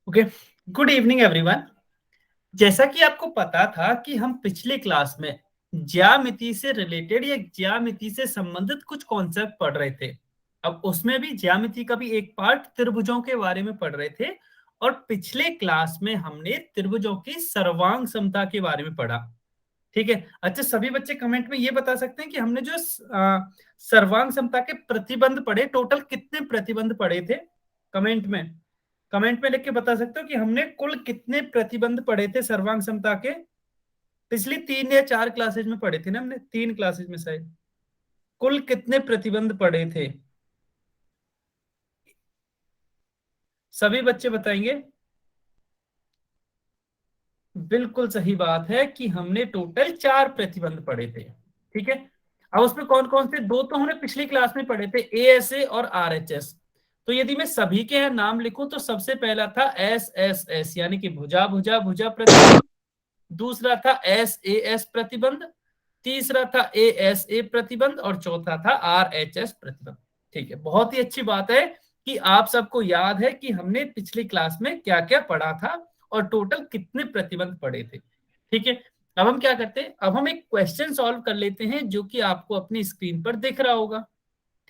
Okay. Good evening everyone. जैसा कि आपको पता था कि हम पिछले क्लास में ज्यामिति से रिलेटेड या ज्यामिति से संबंधित कुछ कॉन्सेप्ट पढ़ रहे थे। अब उसमें भी ज्यामिति का भी एक पार्ट त्रिभुजों के बारे में पढ़ रहे थे। और पिछले क्लास में हमने त्रिभुजों की सर्वांग समता के बारे में पढ़ा। ठीक है। अच्छा, सभी बच्चे कमेंट में ये बता सकते हैं कि हमने जो सर्वांग समता के प्रतिबंध पढ़े, टोटल कितने प्रतिबंध पढ़े थे? कमेंट में लिख के बता सकते हो कि हमने कुल कितने प्रतिबंध पढ़े थे सर्वांग समता के। पिछली 3 या 4 क्लासेज में पढ़े थे ना हमने, 3 क्लासेज में शायद। कुल कितने प्रतिबंध पढ़े थे? सभी बच्चे बताएंगे। बिल्कुल सही बात है कि हमने टोटल 4 प्रतिबंध पढ़े थे। ठीक है। अब उसमें कौन कौन से? दो तो हमने पिछली क्लास में पढ़े थे, एएसए और आरएचएस। तो यदि मैं सभी के यहाँ नाम लिखूं तो सबसे पहला था एस एस एस, यानी कि भुजा भुजा भुजा प्रतिबंध। दूसरा था एस ए एस प्रतिबंध। तीसरा था ए एस ए प्रतिबंध और चौथा था आर एच एस प्रतिबंध। ठीक है, बहुत ही अच्छी बात है कि आप सबको याद है कि हमने पिछली क्लास में क्या क्या पढ़ा था और टोटल कितने प्रतिबंध पढ़े थे। ठीक है। अब हम क्या करते हैं, अब हम एक क्वेश्चन सॉल्व कर लेते हैं जो कि आपको अपनी स्क्रीन पर दिख रहा होगा।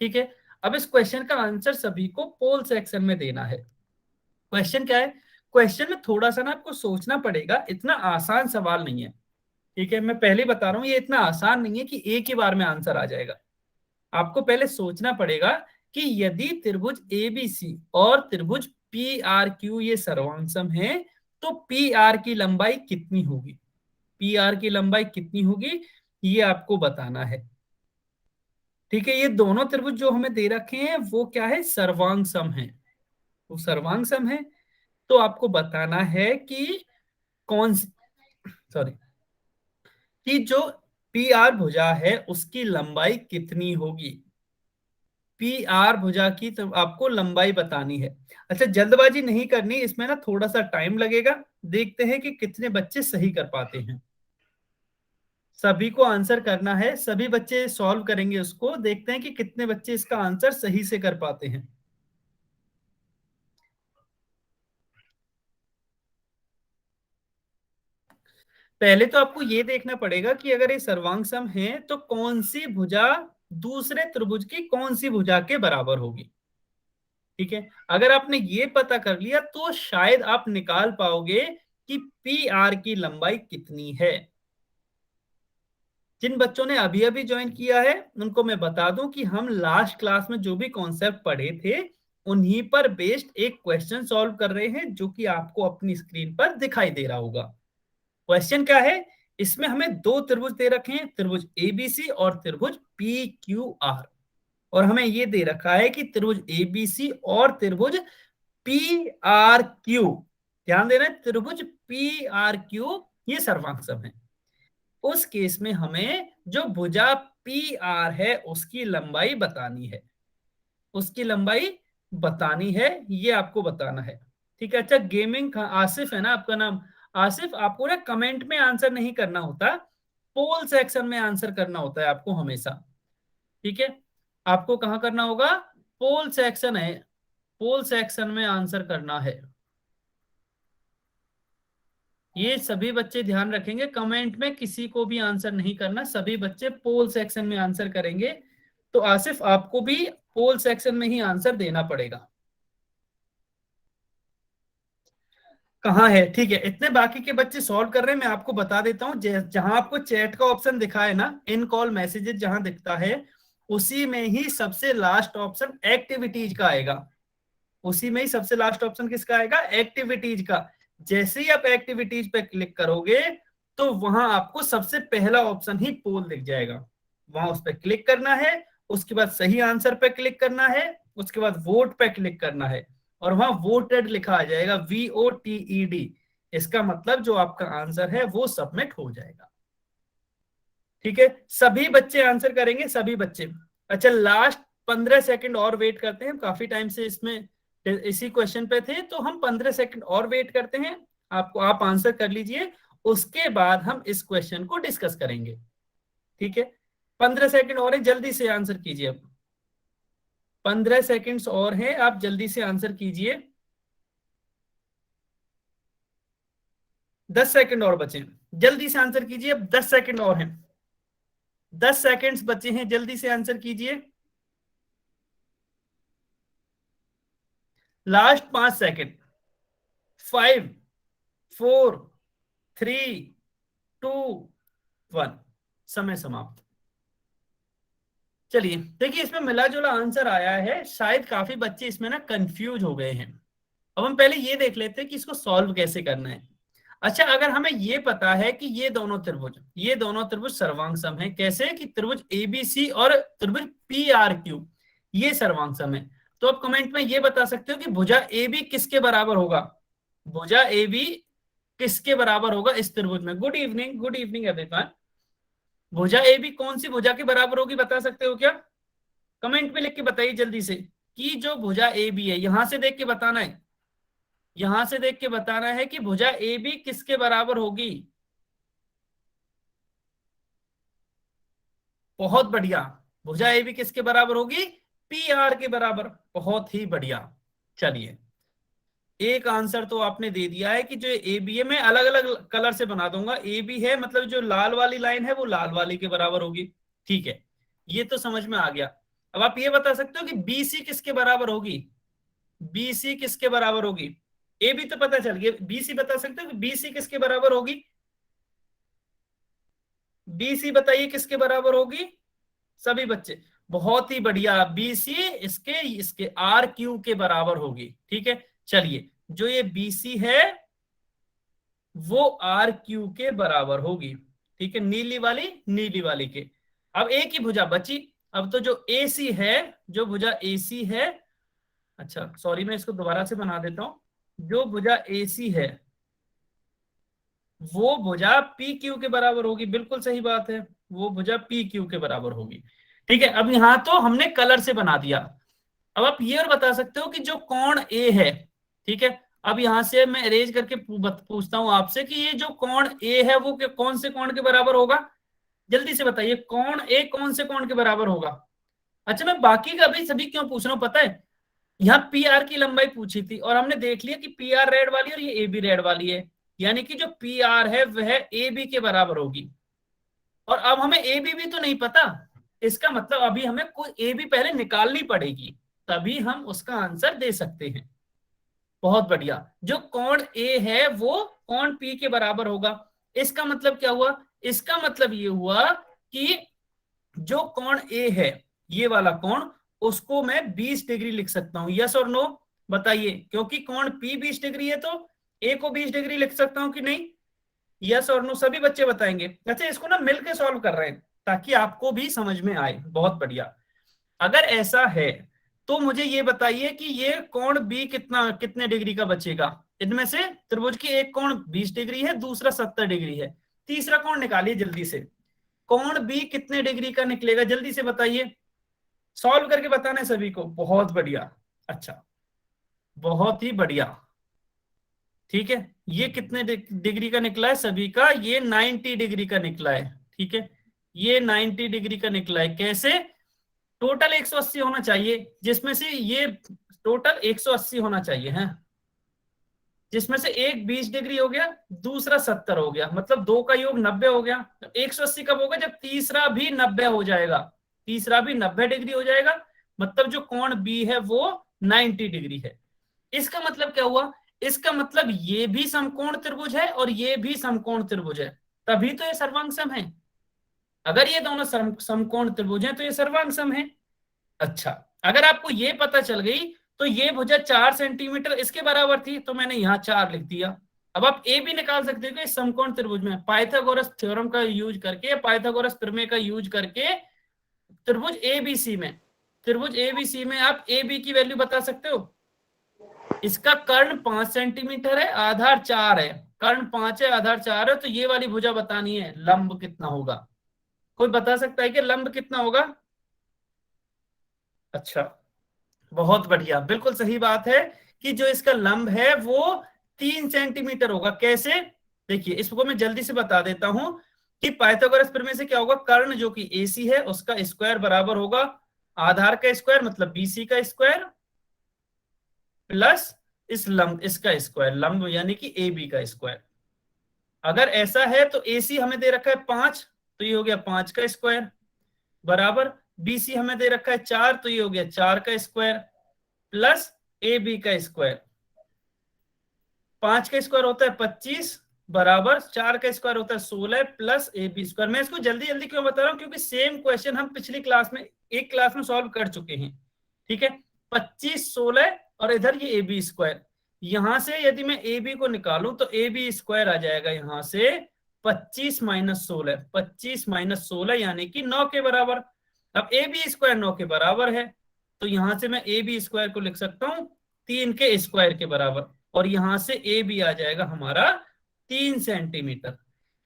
ठीक है। अब इस क्वेश्चन का आंसर सभी को पोल सेक्शन में देना है। क्वेश्चन क्या है? क्वेश्चन में थोड़ा सा ना आपको सोचना पड़ेगा, इतना आसान सवाल नहीं है। ठीक है, मैं पहले बता रहा हूं ये इतना आसान नहीं है कि एक ही बार में आंसर आ जाएगा। आपको पहले सोचना पड़ेगा कि यदि त्रिभुज एबीसी और त्रिभुज पी आर क्यू ये सर्वांगसम है तो पी आर की लंबाई कितनी होगी? पी आर की लंबाई कितनी होगी ये आपको बताना है। ठीक है, ये दोनों त्रिभुज जो हमें दे रखे हैं वो क्या है? सर्वांग सम है। वो सर्वांग सम है। तो आपको बताना है कि कौन, सॉरी, कि जो पी आर भुजा है उसकी लंबाई कितनी होगी। पी आर भुजा की तो आपको लंबाई बतानी है। अच्छा, जल्दबाजी नहीं करनी, इसमें ना थोड़ा सा टाइम लगेगा। देखते हैं कि कितने बच्चे सही कर पाते हैं। सभी को आंसर करना है, सभी बच्चे सॉल्व करेंगे उसको। देखते हैं कि कितने बच्चे इसका आंसर सही से कर पाते हैं। पहले तो आपको ये देखना पड़ेगा कि अगर ये सर्वांग सम है तो कौन सी भुजा दूसरे त्रिभुज की कौन सी भुजा के बराबर होगी। ठीक है, अगर आपने ये पता कर लिया तो शायद आप निकाल पाओगे कि पी आर की लंबाई कितनी है। जिन बच्चों ने अभी अभी ज्वाइन किया है उनको मैं बता दूं कि हम लास्ट क्लास में जो भी कॉन्सेप्ट पढ़े थे उन्हीं पर बेस्ड एक क्वेश्चन सॉल्व कर रहे हैं जो कि आपको अपनी स्क्रीन पर दिखाई दे रहा होगा। क्वेश्चन क्या है? इसमें हमें दो त्रिभुज दे रखे हैं, त्रिभुज एबीसी और त्रिभुज पी क्यू आर। और हमें ये दे रखा है कि त्रिभुज एबीसी और त्रिभुज पी आर क्यू, ध्यान देना, त्रिभुज पी आर क्यू ये सर्वांगसम है। उस केस में हमें जो भुजा पी आर है उसकी लंबाई बतानी है। उसकी लंबाई बतानी है, ये आपको बताना है। ठीक है। अच्छा, गेमिंग आसिफ है ना आपका नाम? आसिफ, आपको ना कमेंट में आंसर नहीं करना होता, पोल सेक्शन में आंसर करना होता है आपको हमेशा। ठीक है, आपको कहां करना होगा? पोल सेक्शन है, पोल सेक्शन में आंसर करना है। ये सभी बच्चे ध्यान रखेंगे, कमेंट में किसी को भी आंसर नहीं करना, सभी बच्चे पोल सेक्शन में आंसर करेंगे। तो आसिफ आपको भी पोल सेक्शन में ही आंसर देना पड़ेगा। कहाँ है? ठीक है, इतने बाकी के बच्चे सॉल्व कर रहे हैं, मैं आपको बता देता हूँ। जहां आपको चैट का ऑप्शन दिखा है ना, इन कॉल मैसेजेस जहां दिखता है उसी में ही सबसे लास्ट ऑप्शन एक्टिविटीज का आएगा। उसी में ही सबसे लास्ट ऑप्शन किसका आएगा? एक्टिविटीज का। जैसे ही आप एक्टिविटीज पे क्लिक करोगे तो वहां आपको सबसे पहला ऑप्शन ही पोल दिख जाएगा। वहां उस पर क्लिक करना है, उसके बाद सही आंसर पे क्लिक करना है, उसके बाद वोट पे क्लिक करना है और वहां वोटेड लिखा आ जाएगा, VOTED। इसका मतलब जो आपका आंसर है वो सबमिट हो जाएगा। ठीक है, सभी बच्चे आंसर करेंगे, सभी बच्चे। अच्छा, लास्ट 15 सेकंड और वेट करते हैं, काफी टाइम से इसमें इसी क्वेश्चन पे थे तो हम 15 सेकंड और वेट करते हैं। आपको, आप आंसर कर लीजिए, उसके बाद हम इस क्वेश्चन को डिस्कस करेंगे। ठीक है, 15 सेकंड और है, जल्दी से आंसर कीजिए। अब 15 सेकंड्स और हैं, आप जल्दी से आंसर कीजिए। 10 सेकंड और बचे, जल्दी से आंसर कीजिए, अब 10 सेकंड और हैं, 10 सेकंड्स बचे हैं, जल्दी से आंसर कीजिए, लास्ट 5 सेकंड, 5, 4, 3, 2, 1, समय समाप्त। चलिए देखिए, इसमें मिला जुला आंसर आया है, शायद काफी बच्चे इसमें ना कंफ्यूज हो गए हैं। अब हम पहले ये देख लेते हैं कि इसको सॉल्व कैसे करना है। अच्छा, अगर हमें ये पता है कि ये दोनों त्रिभुज सर्वांग सम है, कैसे कि त्रिभुज एबीसी और त्रिभुज पी आर क्यू ये सर्वांग सम है, तो आप कमेंट में ये बता सकते हो कि भुजा ए बी किसके बराबर होगा, भुजा ए बी किसके बराबर होगा इस त्रिभुज में। Good evening everyone. भुजा ए बी कौन सी भुजा के बराबर होगी, बता सकते हो क्या? कमेंट में लिख के बताइए जल्दी से, कि जो भुजा ए बी है, यहां से देख के बताना है, यहां से देख के बताना है कि भुजा ए बी किसके बराबर होगी। बहुत बढ़िया, भुजा ए बी किसके बराबर होगी, पी आर के बराबर, बहुत ही बढ़िया। चलिए, एक आंसर तो आपने दे दिया है कि जो ए बी है, मैं अलग अलग कलर से बना दूंगा, ए बी है मतलब जो लाल वाली लाइन है वो लाल वाली के बराबर होगी, ठीक है, ये तो समझ में आ गया। अब आप ये बता सकते हो कि बी सी किसके बराबर होगी, बी सी किसके बराबर होगी, ए बी तो पता चल गया, बी सी बता सकते हो कि बी सी किसके बराबर होगी, बी सी बताइए किसके बराबर होगी सभी बच्चे। बहुत ही बढ़िया, बी सी इसके इसके आर क्यू के बराबर होगी, ठीक है। चलिए, जो ये बी सी है वो आर क्यू के बराबर होगी, ठीक है, नीली वाली के। अब एक ही भुजा बची, अब तो जो ए सी है, जो भुजा ए सी है, अच्छा सॉरी मैं इसको दोबारा से बना देता हूं, जो भुजा ए सी है वो भुजा पी क्यू के बराबर होगी, बिल्कुल सही बात है, वो भुजा पी क्यू के बराबर होगी, ठीक है। अब यहां तो हमने कलर से बना दिया। अब आप ये और बता सकते हो कि जो कोण ए है, ठीक है, अब यहां से मैं अरेंज करके पूछता हूं आपसे कि ये जो कोण ए है वो कौन से कोण के बराबर होगा, जल्दी से बताइए, कोण ए कौन से कोण के बराबर होगा। अच्छा, मैं बाकी का भी सभी क्यों पूछ रहा हूं पता है, यहाँ पी आर की लंबाई पूछी थी और हमने देख लिया कि पी आर रेड वाली और ये ए बी रेड वाली है, यानी कि जो पी आर है वह ए बी के बराबर होगी। और अब हमें ए बी भी तो नहीं पता, इसका मतलब अभी हमें कोई ए बी पहले निकालनी पड़ेगी, तभी हम उसका आंसर दे सकते हैं। बहुत बढ़िया, जो कोण ए है वो कोण पी के बराबर होगा, इसका मतलब क्या हुआ, इसका मतलब ये हुआ कि जो कोण ए है ये वाला कोण, उसको मैं 20 डिग्री लिख सकता हूं, यस और नो बताइए, क्योंकि कोण पी 20 डिग्री है तो ए को 20 डिग्री लिख सकता हूं कि नहीं, यस और नो सभी बच्चे बताएंगे। अच्छा, इसको ना मिलके सॉल्व कर रहे हैं ताकि आपको भी समझ में आए, बहुत बढ़िया। अगर ऐसा है तो मुझे ये बताइए कि ये कोण बी कितने डिग्री का बचेगा, इनमें से त्रिभुज की एक कोण 20 डिग्री है, दूसरा 70 डिग्री है, तीसरा कोण निकालिए जल्दी से, कोण बी कितने डिग्री का निकलेगा जल्दी से बताइए, सॉल्व करके बताना है सभी को, बहुत बढ़िया। अच्छा, बहुत ही बढ़िया, ठीक है, ये कितने डिग्री का निकला है सभी का, ये 90 डिग्री का निकला है, ठीक है, ये 90 डिग्री का निकला है। कैसे, टोटल 180 होना चाहिए, जिसमें से ये टोटल 180 होना चाहिए है, जिसमें से एक 20 डिग्री हो गया, दूसरा 70 हो गया, मतलब दो का योग 90 हो गया। तो 180 कब होगा, जब तीसरा भी 90 हो जाएगा, तीसरा भी 90 डिग्री हो जाएगा, मतलब जो कोण बी है वो 90 डिग्री है। इसका मतलब क्या हुआ, इसका मतलब ये भी समकोण त्रिभुज है और ये भी समकोण त्रिभुज है, तभी तो ये सर्वांग सम है। अगर ये दोनों समकोण त्रिभुज हैं तो ये सर्वांग सम है। अच्छा, अगर आपको ये पता चल गई तो ये भुजा 4 सेंटीमीटर इसके बराबर थी, तो मैंने यहाँ 4 लिख दिया। अब आप ए भी निकाल सकते हो कि समकोण त्रिभुज में पाइथागोरस थ्योरम का यूज करके, पाइथागोरस प्रमेय का यूज करके त्रिभुज एबीसी में, त्रिभुज एबीसी में आप ए बी की वैल्यू बता सकते हो। इसका कर्ण 5 सेंटीमीटर है, आधार 4 है, कर्ण 5 है, आधार 4 है, तो ये वाली भुजा बतानी है लंब कितना होगा, कोई बता सकता है कि लंब कितना होगा। अच्छा, बहुत बढ़िया, बिल्कुल सही बात है कि जो इसका लंब है वो 3 सेंटीमीटर होगा। कैसे, देखिए इसको मैं जल्दी से बता देता हूं कि पाइथागोरस प्रमेय से क्या होगा, कर्ण जो कि एसी है उसका स्क्वायर बराबर होगा आधार का स्क्वायर मतलब बीसी का स्क्वायर प्लस इस लंब इसका स्क्वायर, लंब यानी कि ए बी का स्क्वायर। अगर ऐसा है तो AC हमें दे रखा है 5, तो ये हो गया 5 का स्क्वायर, बराबर BC हमें दे रखा है 4, तो ये हो गया 4 का स्क्वायर, प्लस AB का स्क्वायर। 5 का स्क्वायर होता है 25, बराबर 4 का स्क्वायर होता है 16, प्लस AB स्क्वायर। मैं इसको जल्दी जल्दी क्यों बता रहा हूं, क्योंकि सेम क्वेश्चन हम पिछली क्लास में एक क्लास में सॉल्व कर चुके हैं। ठीक है, 25, 16 और इधर ये AB स्क्वायर। यहां से यदि मैं AB को निकालूं तो AB स्क्वायर आ जाएगा यहां से 25 माइनस 16, 25 माइनस 16 यानी कि 9 के बराबर। अब AB स्क्वायर 9 के बराबर है, तो यहां से मैं AB स्क्वायर को लिख सकता हूं 3 के स्क्वायर के बराबर, और यहां से AB आ जाएगा हमारा 3 सेंटीमीटर।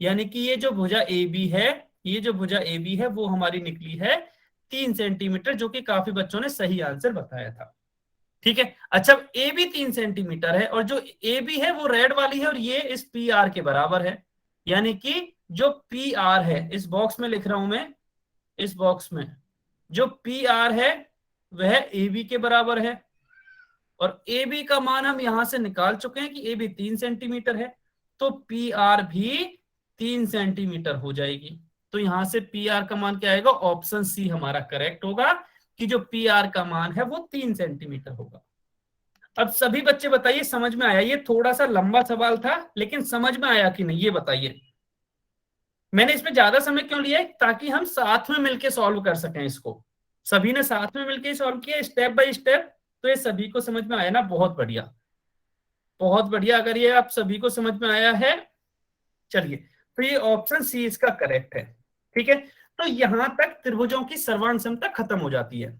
यानी कि ये जो भुजा AB है, ये जो भुजा AB है वो हमारी निकली है 3 सेंटीमीटर, जो कि काफी बच्चों ने सही आंसर बताया था। ठीक है, अच्छा AB 3 सेंटीमीटर है और जो AB है वो रेड वाली है और ये इस PR के बराबर है। यानी कि जो PR है, इस बॉक्स में लिख रहा हूं मैं, इस बॉक्स में जो PR है वह AB के बराबर है, और AB का मान हम यहां से निकाल चुके हैं कि AB 3 सेंटीमीटर है, तो PR भी 3 सेंटीमीटर हो जाएगी। तो यहां से PR का मान क्या आएगा, ऑप्शन सी हमारा करेक्ट होगा कि जो PR का मान है वो 3 सेंटीमीटर होगा। अब सभी बच्चे बताइए समझ में आया? ये थोड़ा सा लंबा सवाल था लेकिन समझ में आया कि नहीं, ये बताइए। मैंने इसमें ज्यादा समय क्यों लिया है, ताकि हम साथ में मिलकर सॉल्व कर सकें इसको। सभी ने साथ में मिलकर सॉल्व किया स्टेप बाय स्टेप, तो ये सभी को समझ में आया ना? बहुत बढ़िया, बहुत बढ़िया। अगर ये आप सभी को समझ में आया है, चलिए, तो ये ऑप्शन सी इसका करेक्ट है। ठीक है, तो यहां तक त्रिभुजों की सर्वांग क्षमता खत्म हो जाती है।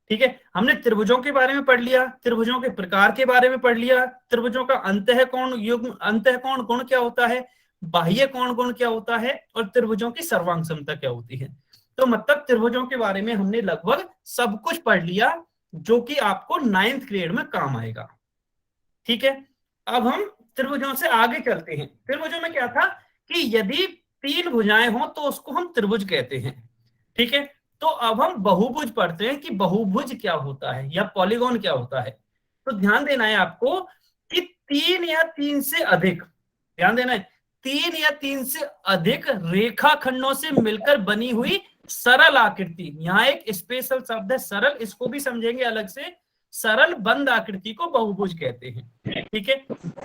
ठीक है, हमने त्रिभुजों के बारे में पढ़ लिया, त्रिभुजों के प्रकार के बारे में पढ़ लिया, त्रिभुजों का अंतःकोण युग्म, अंतःकोण गुण क्या होता है, बाह्य कोण गुण क्या होता है, और त्रिभुजों की सर्वांग क्षमता क्या होती है। तो मतलब त्रिभुजों के बारे में हमने लगभग सब कुछ पढ़ लिया जो कि आपको 9th ग्रेड में काम आएगा। ठीक है, अब हम त्रिभुजों से आगे चलते हैं। त्रिभुजों में क्या था कि यदि 3 भुजाएं हो तो उसको हम त्रिभुज कहते हैं। ठीक है, तो अब हम बहुभुज पढ़ते हैं कि बहुभुज क्या होता है या पॉलीगॉन क्या होता है। तो ध्यान देना है आपको कि 3 या 3 से अधिक, ध्यान देना है, 3 या 3 से अधिक रेखाखंडों से मिलकर बनी हुई सरल आकृति। यहाँ एक स्पेशल शब्द है सरल, इसको भी समझेंगे अलग से। सरल बंद आकृति को बहुभुज कहते हैं। ठीक है,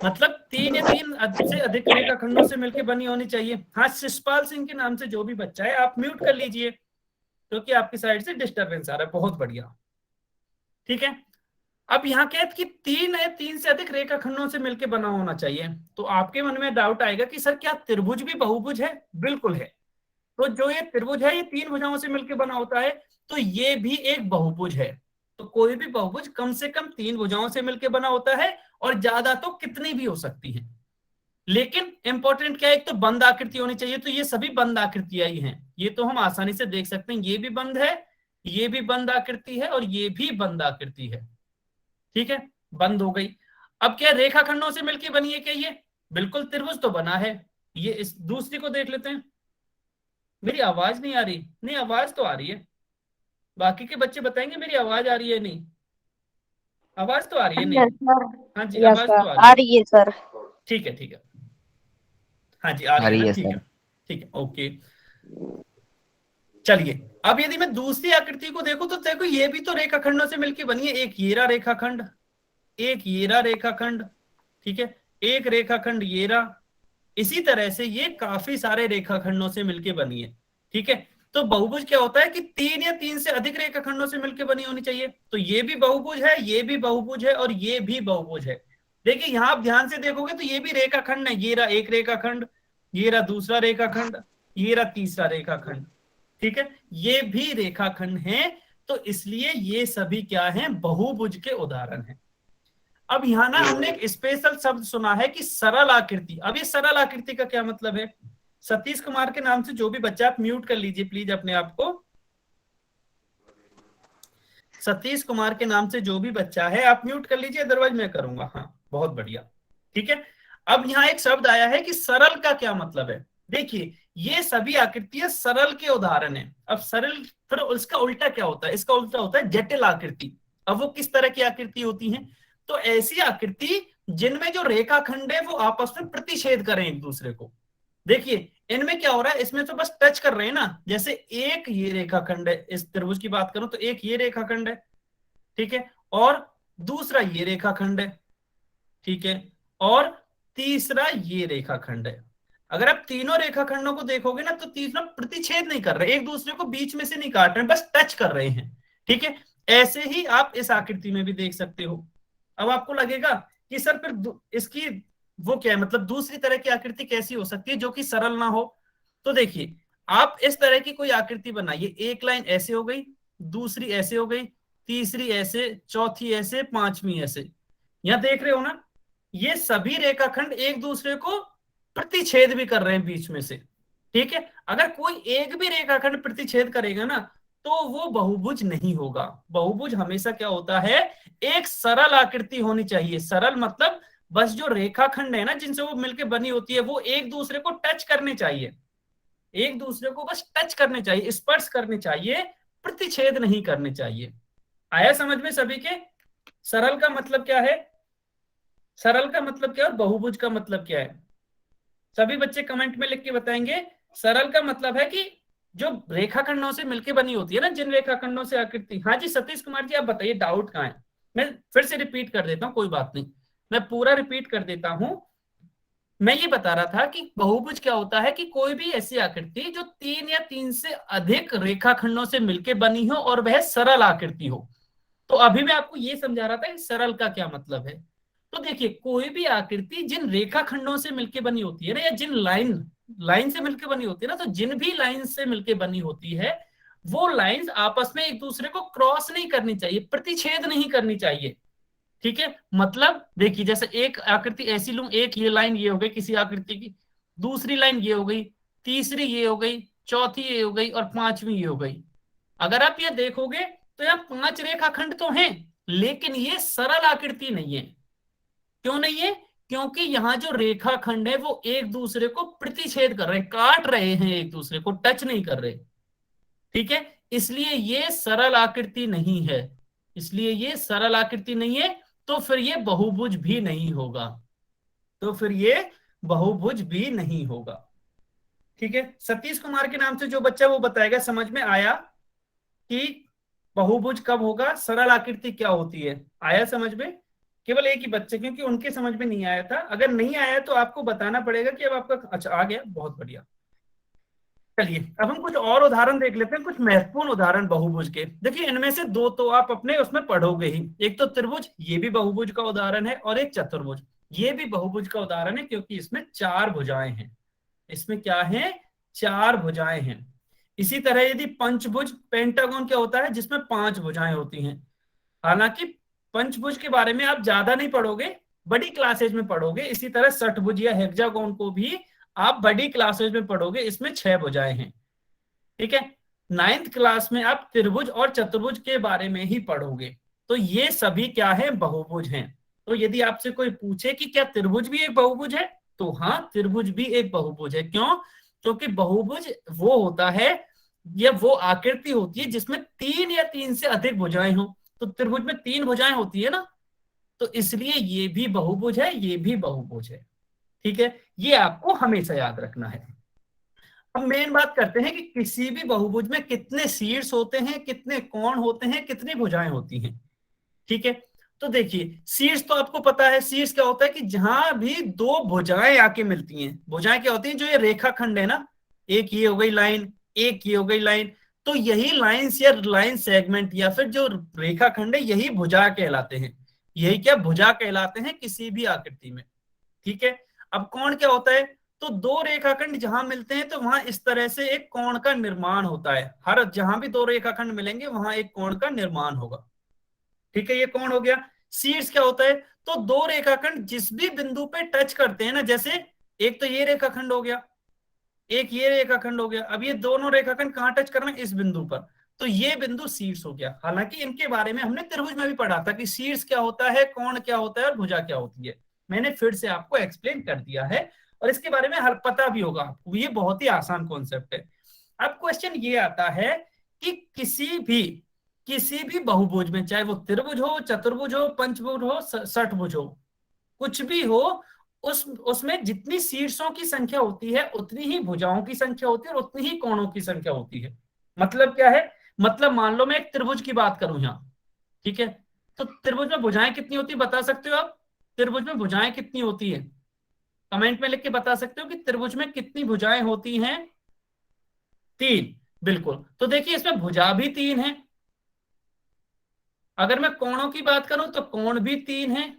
मतलब 3 या 3 से अधिक रेखाखंडों से मिलकर बनी होनी चाहिए। हाँ, शिषपाल सिंह के नाम से जो भी बच्चा है आप म्यूट कर लीजिए क्योंकि आपकी साइड से डिस्टरबेंस आ रहा है। बहुत बढ़िया, ठीक है। अब यहाँ क्या है कि 3 से अधिक रेखाखंडों से मिलकर बना होना चाहिए। तो आपके मन में डाउट आएगा कि सर क्या त्रिभुज भी बहुभुज है? बिल्कुल है। तो जो ये त्रिभुज है ये 3 भुजाओं से मिलकर बना होता है, तो ये भी एक बहुभुज है। तो कोई भी बहुभुज कम से कम 3 भुजाओं से मिलकर बना होता है, और ज्यादा तो कितनी भी हो सकती है। लेकिन इंपॉर्टेंट क्या है, एक तो बंद आकृति होनी चाहिए। तो ये सभी बंद आकृतियां ही हैं, ये तो हम आसानी से देख सकते हैं। ये भी बंद है, ये भी बंद आकृति है, और ये भी बंद आकृति है। ठीक है, बंद हो गई। अब क्या रेखाखंडों से मिलकर बनी है क्या? ये बिल्कुल त्रिभुज तो बना है। ये इस दूसरी को देख लेते हैं। मेरी आवाज नहीं आ रही? नहीं, आवाज तो आ रही है। बाकी के बच्चे बताएंगे मेरी आवाज आ रही है नहीं? आवाज तो आ रही है नहीं? Yes sir. हाँ जी, यस आवाज सर, तो आ रही आ है। रही है सर। ठीक है, ठीक है। हाँ जी, आ आ रही है रही ना? है ठीक सर। है, ठीक है, ओके। चलिए, अब यदि मैं दूसरी आकृति को देखूं तो देखो ये भी तो रेखाखंडों से मिलकर बनी है। एक येरा रेखाखंड, एक येरा रेखाखंड, ठीक है, एक रेखाखंड येरा। इसी तरह से ये काफी सारे रेखाखंडों से मिलकर बनी है। ठीक है, तो बहुभुज क्या होता है कि 3 या 3 से अधिक रेखाखंडों से मिलकर बनी होनी चाहिए। तो ये भी बहुभुज है, ये भी बहुभुज है, और ये भी बहुभुज है। देखिए यहां आप ध्यान से देखोगे तो ये भी रेखाखंड है। ये रहा एक रेखाखंड, ये रहा दूसरा रेखाखंड, ये रहा तीसरा रेखाखंड। ठीक है, ये भी रेखाखंड है। तो इसलिए ये सभी क्या हैं, बहुभुज के उदाहरण हैं। अब यहां ना हमने एक स्पेशल शब्द सुना है कि सरल आकृति। अब ये सरल आकृति का क्या मतलब है? सतीश कुमार के नाम से जो भी बच्चा, आप म्यूट कर लीजिए प्लीज अपने आप को। सतीश कुमार के नाम से जो भी बच्चा है आप म्यूट कर लीजिए, अदरवाइज मैं करूंगा। हाँ, बहुत बढ़िया, ठीक है। अब यहाँ एक शब्द आया है कि सरल का क्या मतलब है। देखिए ये सभी आकृतियां सरल के उदाहरण है। अब सरल, फिर उसका उल्टा क्या होता है? इसका उल्टा होता है जटिल आकृति। अब वो किस तरह की आकृति होती है? तो ऐसी आकृति जिनमें जो रेखाखंड है वो आपस में प्रतिषेध करें एक दूसरे को। देखिए इनमें क्या हो रहा है, इसमें तो बस टच कर रहे हैं ना, जैसे एक ये रेखाखंड है, इस त्रिभुज की बात करूं तो एक ये रेखाखंड है, ठीक है, और दूसरा ये रेखाखंड है, ठीक है, और तीसरा ये रेखाखंड है। अगर आप तीनों रेखाखंडों को देखोगे ना तो तीनों प्रतिच्छेद नहीं कर रहे, एक दूसरे को बीच में से नहीं काट रहे, बस टच कर रहे हैं, ठीक है। ऐसे ही आप इस आकृति में भी देख सकते हो। अब आपको लगेगा कि सर फिर इसकी वो क्या है, मतलब दूसरी तरह की आकृति कैसी हो सकती है जो कि सरल ना हो। तो देखिए आप इस तरह की कोई आकृति बनाइए, एक लाइन ऐसे हो गई, दूसरी ऐसे हो गई, तीसरी ऐसे, चौथी ऐसे, पांचवी ऐसे। यहां देख रहे हो ना, ये सभी रेखाखंड एक दूसरे को प्रतिच्छेद भी कर रहे हैं बीच में से, ठीक है। अगर कोई एक भी रेखाखंड प्रतिच्छेद करेगा ना तो वो बहुभुज नहीं होगा। बहुभुज हमेशा क्या होता है, एक सरल आकृति होनी चाहिए। सरल मतलब बस जो रेखाखंड है ना जिनसे वो मिलकर बनी होती है वो एक दूसरे को टच करने चाहिए, एक दूसरे को बस टच करने चाहिए, स्पर्श करने चाहिए, प्रतिच्छेद नहीं करने चाहिए। आया समझ में सभी के? सरल का मतलब क्या है, सरल का मतलब क्या है और बहुभुज का मतलब क्या है? सभी बच्चे कमेंट में लिख के बताएंगे। सरल का मतलब है कि जो रेखाखंडों से मिलकर बनी होती है ना, जिन रेखाखंडों से आकृति। हाँ जी सतीश कुमार जी आप बताइए डाउट कहाँ है। मैं फिर से रिपीट कर देता हूँ, कोई बात नहीं, मैं पूरा रिपीट कर देता हूँ। मैं ये बता रहा था कि बहुभुज क्या होता है कि कोई भी ऐसी आकृति जो तीन या तीन से अधिक रेखाखंडों से मिलकर बनी हो और वह सरल आकृति हो। तो अभी मैं आपको ये समझा रहा था कि सरल का क्या मतलब है। तो देखिए कोई भी आकृति जिन रेखाखंडों से मिलकर बनी होती है ना, या जिन लाइन लाइन से मिलकर बनी होती है ना, तो जिन भी लाइन से मिलकर बनी होती है वो लाइंस आपस में एक दूसरे को क्रॉस नहीं करनी चाहिए, प्रतिच्छेद नहीं करनी चाहिए, ठीक है। मतलब देखिए जैसे एक आकृति ऐसी लूं, एक ये लाइन ये हो गई किसी आकृति की, दूसरी लाइन ये हो गई, तीसरी ये हो गई, चौथी ये हो गई और पांचवी ये हो गई। अगर आप ये देखोगे तो यहाँ पांच रेखाखंड तो हैं लेकिन ये सरल आकृति नहीं है। क्यों नहीं है? क्योंकि यहाँ जो रेखाखंड है वो एक दूसरे को प्रतिच्छेद कर रहे हैं, काट रहे हैं, एक दूसरे को टच नहीं कर रहे, ठीक है। इसलिए ये सरल आकृति नहीं है, इसलिए ये सरल आकृति नहीं है। तो फिर ये बहुभुज भी नहीं होगा, तो फिर ये बहुभुज भी नहीं होगा, ठीक है। सतीश कुमार के नाम से जो बच्चा वो बताएगा समझ में आया कि बहुभुज कब होगा, सरल आकृति क्या होती है। आया समझ में? केवल एक ही बच्चे, क्योंकि उनके समझ में नहीं आया था। अगर नहीं आया तो आपको बताना पड़ेगा कि अब आपका अच्छा आ गया, बहुत बढ़िया। चलिए अब हम कुछ और उदाहरण देख लेते हैं, कुछ महत्वपूर्ण उदाहरण बहुभुज के। देखिए इनमें से दो तो आप अपने उसमें पढ़ोगे ही, एक तो त्रिभुज, ये भी बहुभुज का उदाहरण है, और एक चतुर्भुज, ये भी बहुभुज का उदाहरण है क्योंकि इसमें चार भुजाएं हैं। इसमें क्या है, चार भुजाएं हैं। इसी तरह यदि पंचभुज, पेंटागन क्या होता है जिसमें पांच भुजाएं होती हैं। हालांकि पंचभुज के बारे में आप ज्यादा नहीं पढ़ोगे, बड़ी क्लासेज में पढ़ोगे। इसी तरह षटभुज या हेक्सागोन को भी आप बड़ी क्लासेज में पढ़ोगे, इसमें छह भुजाएं हैं, ठीक है। नाइन्थ क्लास में आप त्रिभुज और चतुर्भुज के बारे में ही पढ़ोगे। तो ये सभी क्या है, बहुभुज हैं। तो यदि आपसे कोई पूछे कि क्या त्रिभुज भी एक बहुभुज है, तो हाँ त्रिभुज भी एक बहुभुज है। क्यों? क्योंकि बहुभुज वो होता है या वो आकृति होती है जिसमें तीन या तीन से अधिक भुजाएं हो। तो त्रिभुज में तीन भुजाएं होती है ना, तो इसलिए ये भी बहुभुज है, ये भी बहुभुज है, ठीक है। ये आपको हमेशा याद रखना है। अब मेन बात करते हैं कि किसी भी बहुभुज में कितने शीर्ष होते हैं, कितने कोण होते हैं, कितनी भुजाएं होती हैं, ठीक है। तो देखिए शीर्ष तो आपको पता है, शीर्ष क्या होता है कि जहां भी दो भुजाएं आके मिलती हैं। भुजाएं क्या होती हैं, जो ये रेखाखंड है ना, एक ये हो गई लाइन, एक ये हो गई लाइन, तो यही लाइंस या लाइन सेगमेंट या फिर जो रेखाखंड है यही भुजा कहलाते हैं। यही क्या, भुजा कहलाते हैं किसी भी आकृति में, ठीक है। अब कोण क्या होता है, तो दो रेखाखंड जहां मिलते हैं तो वहां इस तरह से एक कोण का निर्माण होता है। हर जहां भी दो रेखाखंड मिलेंगे वहां एक कोण का निर्माण होगा, ठीक है। ये कोण हो गया। शीर्ष क्या होता है, तो दो रेखाखंड जिस भी बिंदु पे टच करते हैं ना, जैसे एक तो ये रेखाखंड हो गया, एक ये रेखाखंड हो गया, अब ये दोनों रेखाखंड कहां टच करना है, इस बिंदु पर, तो ये बिंदु शीर्ष हो गया। हालांकि इनके बारे में हमने त्रिभुज में भी पढ़ा था कि शीर्ष क्या होता है, कोण क्या होता है और भुजा क्या होती है। मैंने फिर से आपको एक्सप्लेन कर दिया है और इसके बारे में हर पता भी होगा आपको। ये बहुत ही आसान कॉन्सेप्ट है। अब क्वेश्चन ये आता है कि किसी भी बहुभुज में, चाहे वो त्रिभुज हो, चतुर्भुज हो, पंचभुज हो, षटभुज हो, कुछ भी हो, उसमें जितनी शीर्षों की संख्या होती है उतनी ही भुजाओं की संख्या होती है और उतनी ही कोणों की संख्या होती है। मतलब क्या है, मतलब मान लो मैं एक त्रिभुज की बात करूं यहाँ, ठीक है, तो त्रिभुज में भुजाएं कितनी होती है बता सकते हो आप? त्रिभुज में भुजाएं कितनी होती है? कमेंट में लिख के बता सकते हो कि त्रिभुज में कितनी भुजाएं होती हैं? 3। बिल्कुल, तो देखिए इसमें भुजा भी 3 है। अगर मैं कोणों की बात करूं तो कोण भी 3 है।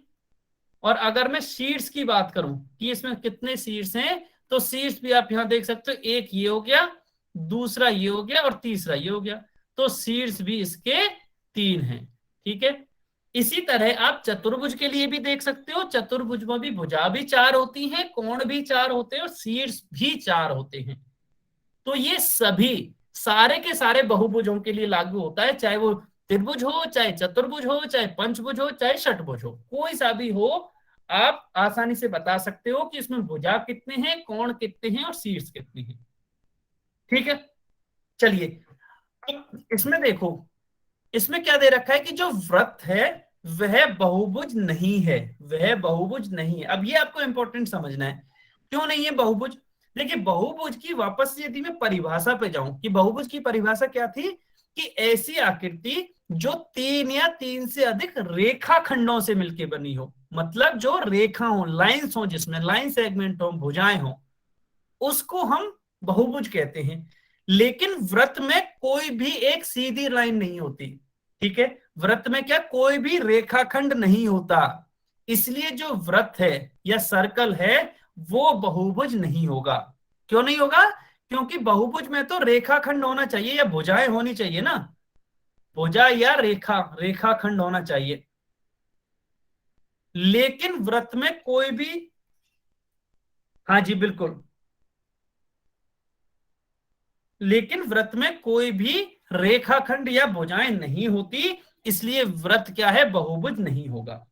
और अगर मैं शीर्ष की बात करूं कि इसमें कितने शीर्ष हैं, तो शीर्ष भी आप यहां देख सकते हो, एक ये हो गया, दूसरा ये हो गया और तीसरा ये हो गया। तो शीर्ष भी इसके 3 हैं। ठीक है, इसी तरह आप चतुर्भुज के लिए भी देख सकते हो। चतुर्भुज में भी भुजा भी 4 होती हैं, कोण भी 4 होते हैं और शीर्ष भी 4 होते हैं। तो ये सभी सारे के सारे बहुभुजों के लिए लागू होता है, चाहे वो त्रिभुज हो, चाहे चतुर्भुज हो, चाहे पंचभुज हो, चाहे षटभुज हो, कोई सा भी हो, आप आसानी से बता सकते हो कि इसमें भुजा कितने हैं, कोण कितने हैं और शीर्ष कितने हैं। ठीक है, चलिए अब इसमें देखो, इसमें क्या दे रखा है कि जो वृत्त है वह बहुभुज नहीं है, वह बहुभुज नहीं है। अब ये आपको इंपॉर्टेंट समझना है, क्यों नहीं है बहुभुज। देखिए बहुभुज की वापस यदि मैं परिभाषा पे जाऊं कि बहुभुज की परिभाषा क्या थी, कि ऐसी आकृति जो 3 या 3 से अधिक रेखा खंडों से मिलकर बनी हो, मतलब जो रेखा हो, लाइंस हो, जिसमें लाइन सेगमेंट हो, भुजाएं हो, उसको हम बहुभुज कहते हैं। लेकिन वृत्त में कोई भी एक सीधी लाइन नहीं होती। ठीक है, वृत्त में क्या कोई भी रेखाखंड नहीं होता, इसलिए जो वृत्त है या सर्कल है वो बहुभुज नहीं होगा। क्यों नहीं होगा? क्योंकि बहुभुज में तो रेखाखंड होना चाहिए या भुजाएं होनी चाहिए ना, भुजा या रेखाखंड होना चाहिए। लेकिन वृत्त में कोई भी, हाँ जी बिल्कुल, लेकिन वृत्त में कोई भी रेखाखंड या भुजाएं नहीं होती, इसलिए वृत्त क्या है, बहुभुज नहीं होगा।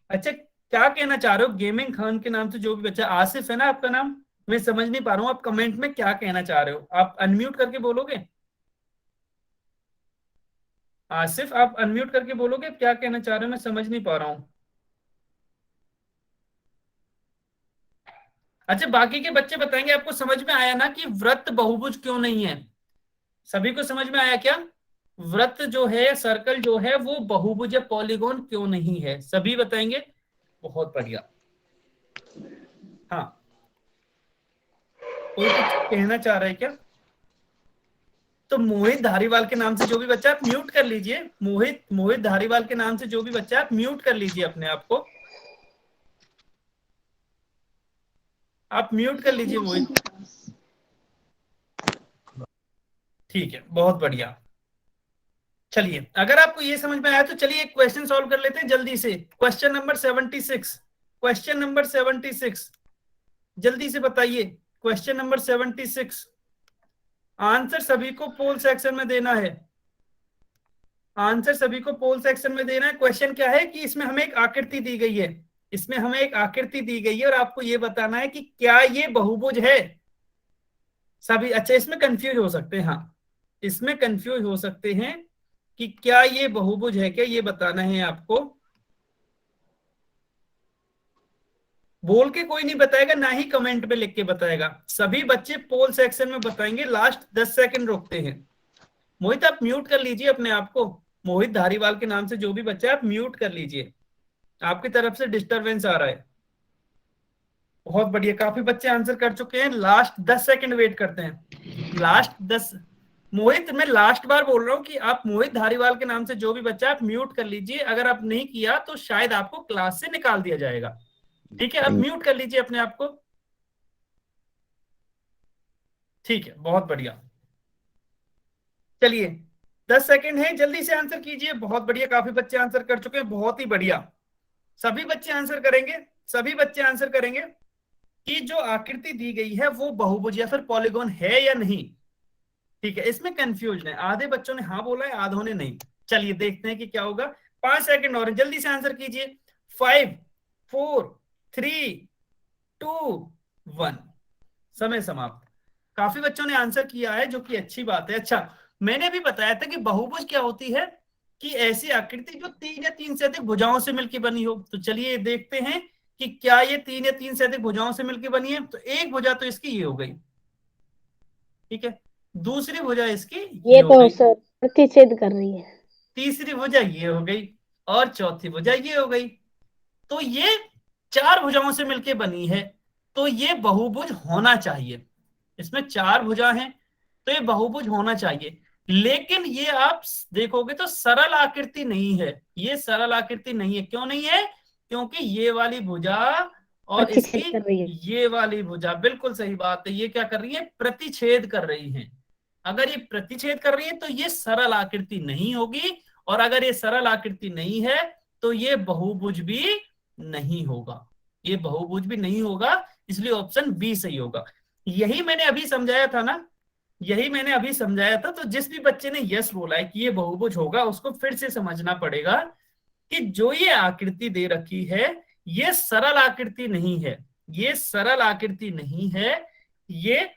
अच्छा, क्या कहना चाह रहे हो? गेमिंग खान के नाम से जो भी बच्चा, आसिफ है ना आपका नाम? मैं समझ नहीं पा रहा हूं आप कमेंट में क्या कहना चाह रहे हो, आप अनम्यूट करके बोलोगे? आसिफ आप अनम्यूट करके बोलोगे, क्या कहना चाह रहे हो? मैं समझ नहीं पा रहा हूं। अच्छा, बाकी के बच्चे बताएंगे आपको समझ में आया ना कि वृत्त बहुभुज क्यों नहीं है? सभी को समझ में आया क्या? वृत्त जो है, सर्कल जो है, वो बहुभुज या पॉलीगॉन क्यों नहीं है? सभी बताएंगे। बहुत बढ़िया। हाँ, कोई कुछ कहना चाह रहा है क्या? तो मोहित धारीवाल के नाम से जो भी बच्चा, आप म्यूट कर लीजिए। मोहित मोहित धारीवाल के नाम से जो भी बच्चा, आप म्यूट कर लीजिए अपने आप को, आप म्यूट कर लीजिए मोहित। ठीक है, बहुत बढ़िया। चलिए, अगर आपको ये समझ में आया तो चलिए एक क्वेश्चन सॉल्व कर लेते हैं जल्दी से। क्वेश्चन नंबर 76, क्वेश्चन नंबर 76, जल्दी से बताइए। क्वेश्चन नंबर 76, आंसर सभी को पोल सेक्शन में देना है, आंसर सभी को पोल सेक्शन में देना है। क्वेश्चन क्या है कि इसमें हमें एक आकृति दी गई है, इसमें हमें एक आकृति दी गई है और आपको ये बताना है कि क्या ये बहुभुज है। सभी, अच्छा इसमें कंफ्यूज हो सकते हैं, हाँ इसमें कंफ्यूज हो सकते हैं कि क्या ये बहुभुज है, क्या ये बताना है आपको। बोल के कोई नहीं बताएगा, ना ही कमेंट में लिख के बताएगा, सभी बच्चे पोल सेक्शन में बताएंगे। लास्ट 10 सेकंड रोकते हैं। मोहित आप म्यूट कर लीजिए अपने आप को, मोहित धारीवाल के नाम से जो भी बच्चा है आप म्यूट कर लीजिए, आपकी तरफ से डिस्टरबेंस आ रहा है। बहुत बढ़िया, काफी बच्चे आंसर कर चुके हैं। लास्ट 10 सेकंड वेट करते हैं, लास्ट 10। मोहित, मैं लास्ट बार बोल रहा हूं कि आप मोहित धारीवाल के नाम से जो भी बच्चा है आप म्यूट कर लीजिए, अगर आप नहीं किया तो शायद आपको क्लास से निकाल दिया जाएगा। ठीक है, आप म्यूट कर लीजिए अपने आप को। ठीक है, बहुत बढ़िया। चलिए 10 सेकंड है, जल्दी से आंसर कीजिए। बहुत बढ़िया, काफी बच्चे आंसर कर चुके हैं, बहुत ही बढ़िया। सभी बच्चे आंसर करेंगे, सभी बच्चे आंसर करेंगे कि जो आकृति दी गई है वो बहुभुज या फिर पॉलीगॉन है या नहीं। ठीक है, इसमें कंफ्यूजन है, आधे बच्चों ने हाँ बोला है, आधों ने नहीं। चलिए देखते हैं कि क्या होगा। 5 सेकंड और, जल्दी से आंसर कीजिए। 5 4 3 2 1, समय समाप्त। काफी बच्चों ने आंसर किया है, जो कि अच्छी बात है। अच्छा, मैंने भी बताया था कि बहुभुज क्या होती है, कि ऐसी आकृति जो 3 या 3 से अधिक भुजाओं से मिलकर बनी हो। तो चलिए देखते हैं कि क्या ये 3 या 3 से अधिक भुजाओं से मिलकर बनी है। तो एक भुजा तो इसकी ये हो गई, ठीक है, दूसरी भुजा इसकी ये ये हो तो गई, सर प्रतिच्छेद कर रही है। तीसरी भुजा ये हो गई, और चौथी भुजा ये हो गई। तो ये 4 भुजाओं से मिलकर बनी है, तो ये बहुभुज होना चाहिए। इसमें 4 भुजा हैं, तो ये बहुभुज होना चाहिए। लेकिन ये आप देखोगे तो सरल आकृति नहीं है, ये सरल आकृति नहीं है। क्यों नहीं है? क्योंकि ये वाली भुजा और प्रतिच्छेद इसकी कर रही है। ये वाली भुजा, बिल्कुल सही बात है, ये क्या कर रही है? प्रतिच्छेद कर रही है। अगर ये प्रतिच्छेद कर रही है तो ये सरल आकृति नहीं होगी, और अगर ये सरल आकृति नहीं है तो ये बहुभुज भी नहीं होगा, ये बहुभुज भी नहीं होगा। इसलिए ऑप्शन बी सही होगा। यही मैंने अभी समझाया था ना, यही मैंने अभी समझाया था। तो जिस भी बच्चे ने यस बोला है कि ये बहुभुज होगा, उसको फिर से समझना पड़ेगा कि जो ये आकृति दे रखी है ये सरल आकृति नहीं है, ये सरल आकृति नहीं है, ये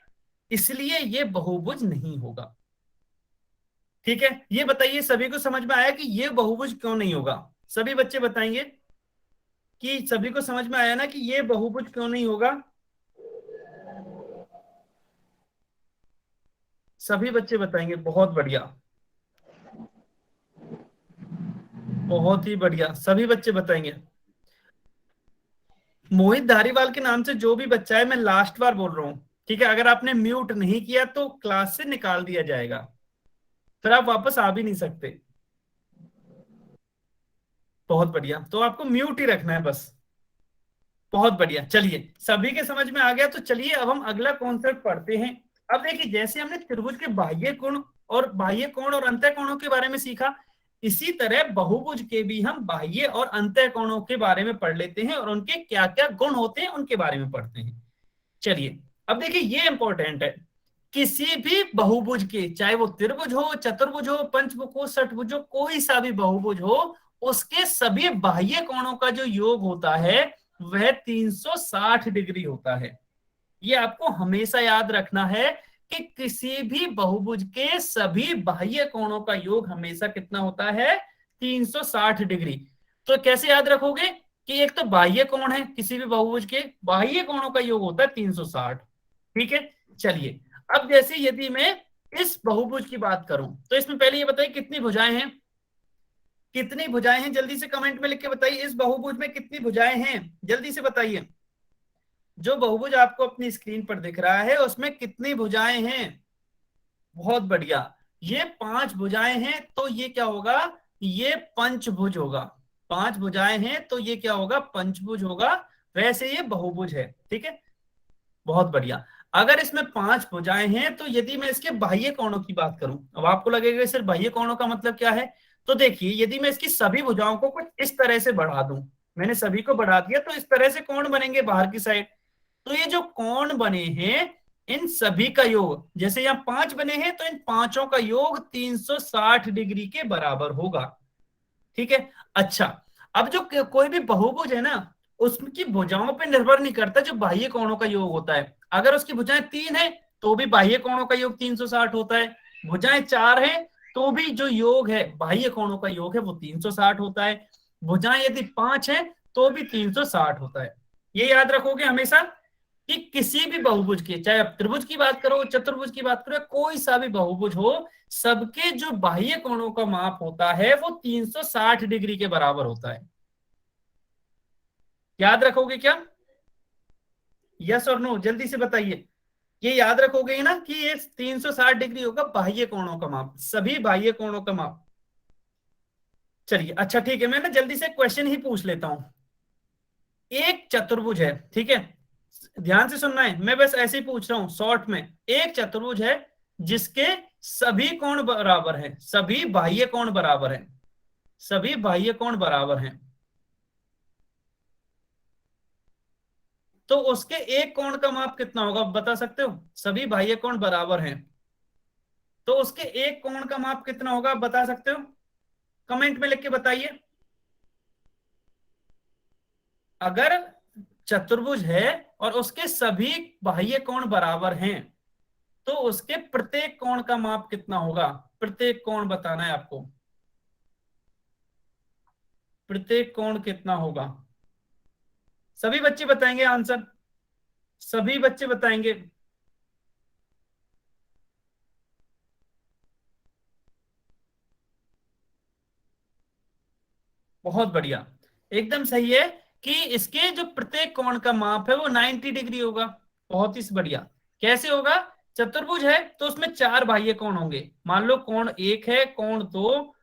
इसलिए ये बहुभुज नहीं होगा। ठीक है, ये बताइए सभी को समझ में आया कि ये बहुभुज क्यों नहीं होगा? सभी बच्चे बताएंगे कि सभी को समझ में आया ना कि ये बहुभुज क्यों नहीं होगा? सभी बच्चे बताएंगे, बहुत बढ़िया, बहुत ही बढ़िया, सभी बच्चे बताएंगे। मोहित धारीवाल के नाम से जो भी बच्चा है, मैं लास्ट बार बोल रहा हूं, ठीक है, अगर आपने म्यूट नहीं किया तो क्लास से निकाल दिया जाएगा, फिर आप वापस आ भी नहीं सकते। बहुत बढ़िया, तो आपको म्यूट ही रखना है बस। बहुत बढ़िया, चलिए सभी के समझ में आ गया। तो चलिए अब हम अगला कॉन्सेप्ट पढ़ते हैं। अब देखिए, जैसे हमने त्रिभुज के बाह्य कोण और अंतः कोणों के बारे में सीखा, इसी तरह बहुभुज के भी हम बाह्य और अंतः कोणों के बारे में पढ़ लेते हैं, और उनके क्या क्या गुण होते हैं उनके बारे में पढ़ते हैं। चलिए अब देखिए, ये इंपॉर्टेंट है, किसी भी बहुभुज के, चाहे वो त्रिभुज हो, चतुर्भुज हो, पंचभुज हो, षटभुज हो, कोई सा भी बहुभुज हो, उसके सभी बाह्य कोणों का जो योग होता है वह 360 डिग्री होता है। ये आपको हमेशा याद रखना है कि किसी भी बहुभुज के सभी बाह्य कोणों का योग हमेशा कितना होता है? 360 डिग्री। तो कैसे याद रखोगे कि एक तो बाह्य कोण है, किसी भी बहुभुज के बाह्य कोणों का योग होता है 360। ठीक है, चलिए अब जैसे यदि मैं इस बहुभुज की बात करूं, तो इसमें पहले ये बताइए कितनी भुजाएं हैं? कितनी भुजाएं हैं? जल्दी से कमेंट में लिख के बताइए, इस बहुभुज में कितनी भुजाएं हैं? जल्दी से बताइए। जो बहुभुज आपको अपनी स्क्रीन पर दिख रहा है उसमें कितनी भुजाएं हैं? बहुत बढ़िया, ये 5 भुजाएं हैं, तो ये क्या होगा? ये पंचभुज होगा। 5 भुजाएं हैं तो ये क्या होगा? पंचभुज होगा। वैसे ये बहुभुज है, ठीक है, बहुत बढ़िया। अगर इसमें 5 भुजाएं हैं तो यदि मैं इसके बाह्य कोणों की बात करूं, अब आपको लगेगा सिर्फ बाह्य कोणों का मतलब क्या है? तो देखिए, यदि मैं इसकी सभी भुजाओं को कुछ इस तरह से बढ़ा दूं, मैंने सभी को बढ़ा दिया, तो इस तरह से कोण बनेंगे बाहर की साइड। तो ये जो कोण बने हैं इन सभी का योग, जैसे यहाँ 5 बने हैं तो इन पांचों का योग 360 डिग्री के बराबर होगा। ठीक है, अच्छा, अब जो कोई भी बहुभुज है ना, उसकी भुजाओं पे निर्भर नहीं करता जो बाह्य कोणों का योग होता है। अगर उसकी भुजाएं 3 है तो भी बाह्य कोणों का योग 360 होता है। भुजाएं 4 है तो भी जो योग है बाह्य कोणों का योग है वो 360 होता है। भुजाएं यदि 5 है तो भी 360 होता है। ये याद रखोगे हमेशा कि किसी भी बहुभुज के, चाहे आप त्रिभुज की बात करो, चतुर्भुज की बात करो, कोई सा भी बहुभुज हो, सबके जो बाह्य कोणों का माप होता है वो 360 डिग्री के बराबर होता है। याद रखोगे क्या? यस और नो, जल्दी से बताइए। ये याद रखोगे ना कि ये 360 डिग्री होगा बाह्य कोणों का माप, सभी बाह्य कोणों का माप। चलिए अच्छा ठीक है, मैं ना जल्दी से क्वेश्चन ही पूछ लेता हूं। एक चतुर्भुज है, ठीक है, ध्यान से सुनना है, मैं बस ऐसे ही पूछ रहा हूं शॉर्ट में। एक चतुर्भुज है जिसके सभी कोण बराबर हैं, सभी बाह्य कोण बराबर हैं, सभी बाह्य कोण बराबर हैं, तो उसके एक कोण का माप कितना होगा बता सकते हो? सभी बाह्य कोण बराबर हैं तो उसके एक कोण का माप कितना होगा बता सकते हो? कमेंट में लिख के बताइए। अगर चतुर्भुज है और उसके सभी बाह्य कोण बराबर हैं तो उसके प्रत्येक कोण का माप कितना होगा? प्रत्येक कोण बताना है आपको। प्रत्येक कोण कितना होगा? सभी बच्चे बताएंगे आंसर, सभी बच्चे बताएंगे। बहुत बढ़िया, एकदम सही है कि इसके जो प्रत्येक कोण का माप है वो 90 डिग्री होगा। बहुत ही बढ़िया। कैसे होगा? चतुर्भुज है तो उसमें चार बाह्य कोण होंगे। मान लो कोण एक है, कोण दो,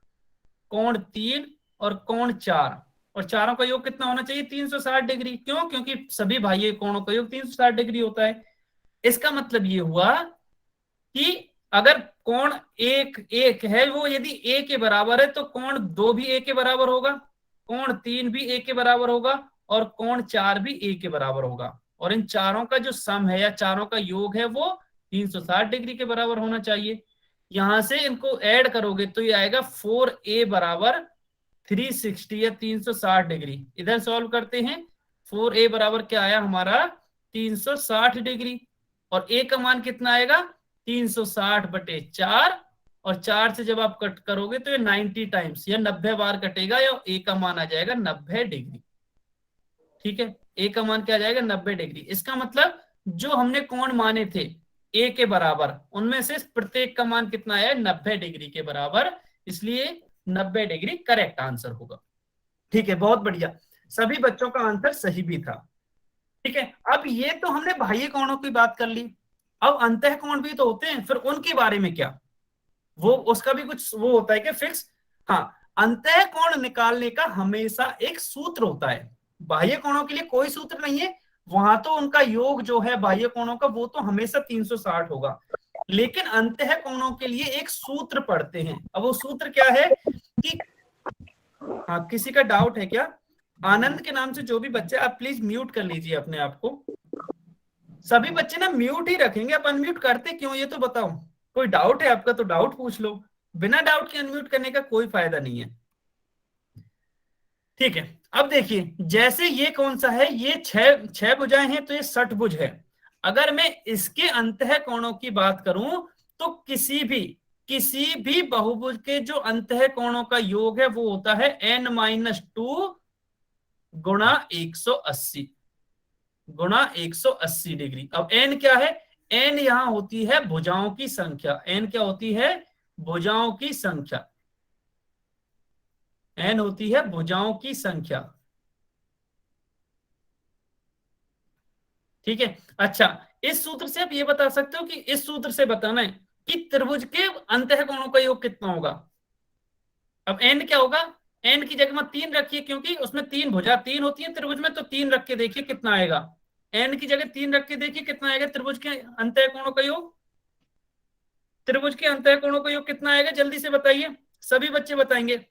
कोण तीन और कोण चार, और चारों का योग कितना होना चाहिए? 360 डिग्री। क्यों? क्योंकि सभी बाह्य कोणों का योग 360 डिग्री होता है। इसका मतलब ये हुआ कि अगर कोण एक एक है, वो यदि ए के बराबर है, तो कोण दो भी ए के बराबर होगा, कोण तीन भी ए के बराबर होगा, और कोण चार भी ए के बराबर होगा। और इन चारों का जो सम है या चारों का योग है वो 360 डिग्री के बराबर होना चाहिए। यहां से इनको ऐड करोगे तो ये आएगा 4a बराबर 360 या 360 डिग्री। इधर सॉल्व करते हैं। 4a बराबर क्या आया हमारा? 360 डिग्री। और a का मान कितना आएगा? 360 बटे 4, और 4 से जब आप कट करोगे तो ये 90 टाइम्स या 90 बार कटेगा, या a का मान आ जाएगा 90 डिग्री। ठीक है, a का मान क्या आ जाएगा? 90 डिग्री। इसका मतलब जो हमने कोण माने थे a के बराबर, उनमें से प्रत्येक का मान कितना आया? 90 डिग्री के बराबर। इसलिए 90 डिग्री करेक्ट आंसर होगा। ठीक है, बहुत बढ़िया, सभी बच्चों का आंसर सही भी था। ठीक है, अब ये तो हमने बाह्य कोणों की बात कर ली। अब अंतः कोण भी तो होते हैं, फिर उनके बारे में क्या? वो उसका भी कुछ वो होता है क्या फिक्स? हाँ, अंतः कोण निकालने का हमेशा एक सूत्र होता है। बाह्य कोणों के लिए कोई सूत्र नहीं है, वहां तो उनका योग जो है बाह्य कोणों का वो तो हमेशा 360 होगा। लेकिन अंतः कोणों के लिए एक सूत्र पढ़ते हैं। अब वो सूत्र क्या है कि, हाँ किसी का डाउट है क्या? आनंद के नाम से जो भी बच्चे, आप प्लीज म्यूट कर लीजिए अपने आप को। सभी बच्चे ना म्यूट ही रखेंगे, आप अनम्यूट करते क्यों ये तो बताओ। कोई डाउट है आपका तो डाउट पूछ लो, बिना डाउट के अनम्यूट करने का कोई फायदा नहीं है। ठीक है, अब देखिए जैसे ये कौन सा है, ये छह छह भुजाएं हैं तो ये षटभुज है। अगर मैं इसके अंतः कोणों की बात करूं तो किसी भी बहुभुज के जो अंतः कोणों का योग है वो होता है n-2 गुणा 180 गुणा 180 डिग्री। अब n क्या है? n यहां होती है भुजाओं की संख्या। n क्या होती है? भुजाओं की संख्या। n होती है भुजाओं की संख्या। ठीक है, अच्छा, इस सूत्र से आप ये बता सकते हो कि इस सूत्र से बताना है कि त्रिभुज के अंतः कोणों का योग कितना होगा। अब n क्या होगा? n की जगह में 3 रखिए, क्योंकि उसमें तीन भुजा तीन होती है त्रिभुज में, तो 3 रख के देखिए कितना आएगा। n की जगह 3 रख के देखिए कितना आएगा त्रिभुज के अंतः कोणों का योग। त्रिभुज के अंतः कोणों का योग कितना आएगा? जल्दी से बताइए, सभी बच्चे बताएंगे,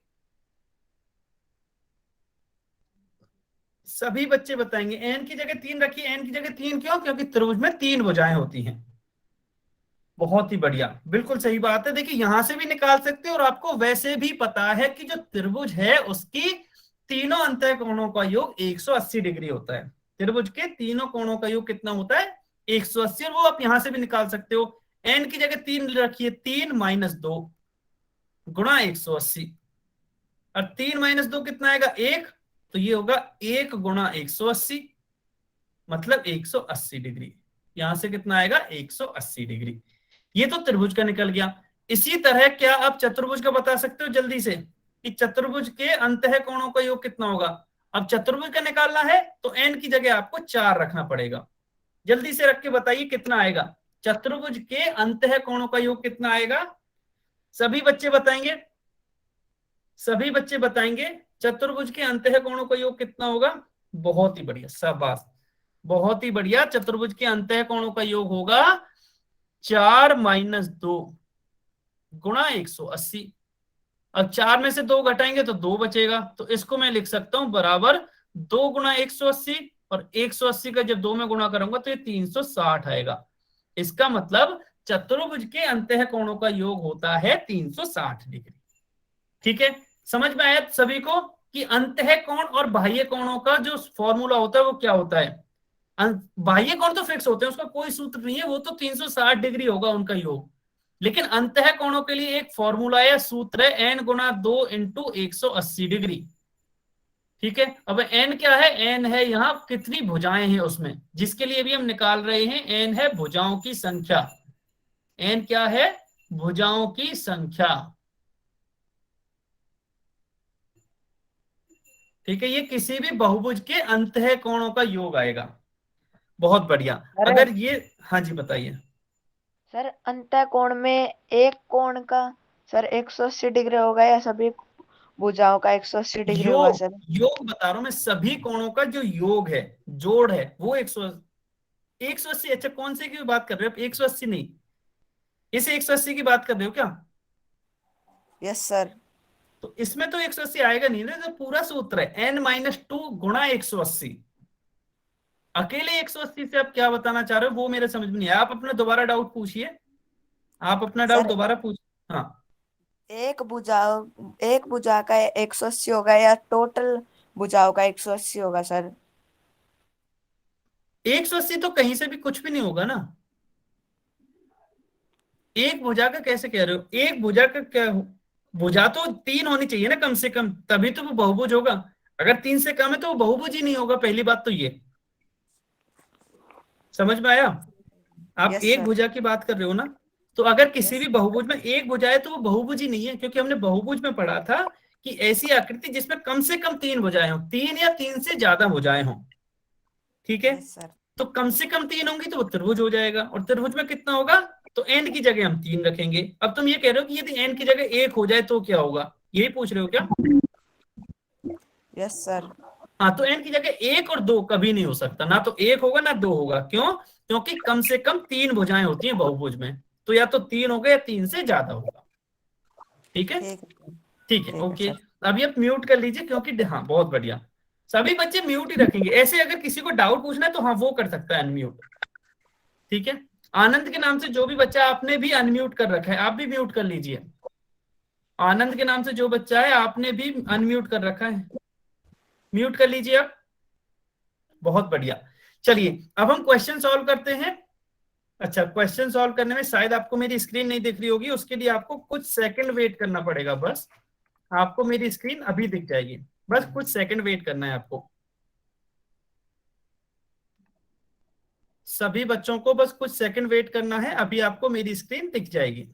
सभी बच्चे बताएंगे। n की जगह 3 रखिए। n की जगह 3 क्यों? क्योंकि त्रिभुज में 3 भुजाएं होती हैं। बहुत ही बढ़िया, बिल्कुल सही बात है। देखिए यहां से भी निकाल सकते हो, और आपको वैसे भी पता है कि जो त्रिभुज है उसकी तीनों अंतः कोणों का योग 180 डिग्री होता है। त्रिभुज के तीनों कोणों का योग कितना होता है? 180। और वो आप यहां से भी निकाल सकते हो। n की जगह 3 रखिए, 3 - 2 गुणा 180, और 3 - 2 कितना आएगा? 1। तो ये होगा 1 गुणा 180, मतलब 180 डिग्री। यहां से कितना आएगा? 180 डिग्री। ये तो त्रिभुज का निकल गया। इसी तरह क्या आप चतुर्भुज का बता सकते हो जल्दी से कि चतुर्भुज के अंतः कोणों का योग कितना होगा? अब चतुर्भुज का निकालना है तो n की जगह आपको 4 रखना पड़ेगा। जल्दी से रख के बताइए कितना आएगा। चतुर्भुज के अंतः कोणों का योग कितना आएगा? सभी बच्चे बताएंगे, सभी बच्चे बताएंगे चतुर्भुज के अंतः कोणों का योग कितना होगा? बहुत ही बढ़िया, शाबाश, बहुत ही बढ़िया। चतुर्भुज के अंतः कोणों का योग होगा 4 - 2 गुणा 180। अब 4 में से 2 घटाएंगे तो 2 बचेगा, तो इसको मैं लिख सकता हूं बराबर 2 गुणा 180, और 180 का जब 2 में गुणा करूंगा तो ये 360 आएगा। इसका मतलब चतुर्भुज के अंतः कोणों का योग होता है 360 डिग्री। ठीक है, समझ में आया सभी को कि अंतः कोण और बाह्य कोणों का जो फॉर्मूला होता है वो क्या होता है? बाह्य कोण तो फिक्स होते हैं, उसका कोई सूत्र नहीं है, वो तो 360 डिग्री होगा उनका योग। लेकिन अंतः कोणों के लिए एक फॉर्मूला या सूत्र है, n गुणा 2 × 180 डिग्री। ठीक है, अब एन क्या है, एन है यहाँ कितनी भुजाएं हैं उसमें, जिसके लिए भी हम निकाल रहे हैं, एन है भुजाओं की संख्या। एन क्या है, भुजाओं की संख्या। ठीक है, ये किसी भी बहुभुज के अंतः कोणों का योग आएगा। बहुत बढ़िया। सर अगर ये, हाँ जी बताइए। सर अंतः कोण में एक कोण का सर 180 डिग्री होगा या सभी भुजाओं का 180 डिग्री होगा योग, सर? योग बता रहा हूं मैं, सभी कोणों का जो योग है, जोड़ है, वो 180। अच्छा, कौन से की बात कर रहे हो आप, 180 नहीं, इस 180 की बात कर रहे हो क्या? Yes sir. तो इसमें तो 180 आएगा नहीं ना, तो पूरा सूत्र है n-2 गुणा 180। अकेले 180 से आप क्या बताना चाह रहे हो वो मेरे समझ में नहीं आया। आप अपना दोबारा डाउट पूछिए, आप अपना डाउट सर दोबारा पूछ। हाँ, एक भुजा का 180 होगा या टोटल भुजाओं का 180 होगा सर? 180 तो कहीं से भी कुछ भी नहीं होगा ना। एक भुजा का कैसे कह रहे हो, एक भुजा का क्या, भुजा तो 3 होनी चाहिए ना कम से कम, तभी तो वो बहुभुज होगा। अगर 3 से कम है तो वो बहुभुज ही नहीं होगा, पहली बात तो ये समझ में आया। आप यस एक सर। भुजा की बात कर रहे हो ना, तो अगर किसी यस भी बहुभुज में एक भुजा है तो वो बहुभुज ही नहीं है, क्योंकि हमने बहुभुज में पढ़ा था कि ऐसी आकृति जिसमें कम से कम 3 भुजाएं हो, 3 या 3 से ज्यादा भुजाएं हो। ठीक है, यस सर। तो कम से कम 3 होंगी तो वो त्रिभुज हो जाएगा, और त्रिभुज में कितना होगा, तो एन की जगह हम 3 रखेंगे। अब तुम ये कह रहे हो कि यदि एन की जगह 1 हो जाए तो क्या होगा, यही पूछ रहे हो क्या? Yes sir. हाँ, तो एन की जगह 1 और 2 कभी नहीं हो सकता, ना तो 1 होगा ना 2 होगा। क्यों? क्योंकि कम से कम 3 भुजाएं होती हैं बहुभुज में, तो या तो 3 होगा या 3 से ज्यादा होगा। ठीक है, ठीक है। ठीक है, ठीक है ओके। सर। अभी आप म्यूट कर लीजिए, क्योंकि हाँ बहुत बढ़िया, सभी बच्चे म्यूट ही रखेंगे। ऐसे अगर किसी को डाउट पूछना है तो हाँ वो कर सकता है अनम्यूट। ठीक है, आनंद के नाम से जो भी बच्चा, आपने भी अनम्यूट कर रखा है, आप भी म्यूट कर लीजिए। आनंद के नाम से जो बच्चा है आपने भी अनम्यूट कर रखा है, म्यूट कर लीजिए आप। बहुत बढ़िया। चलिए अब हम क्वेश्चन सॉल्व करते हैं। अच्छा, क्वेश्चन सॉल्व करने में शायद आपको मेरी स्क्रीन नहीं दिख रही होगी, उसके लिए आपको कुछ सेकंड वेट करना पड़ेगा बस। आपको मेरी स्क्रीन अभी दिख जाएगी, बस कुछ सेकंड वेट करना है आपको। सभी बच्चों को बस कुछ सेकंड वेट करना है, अभी आपको मेरी स्क्रीन दिख जाएगी।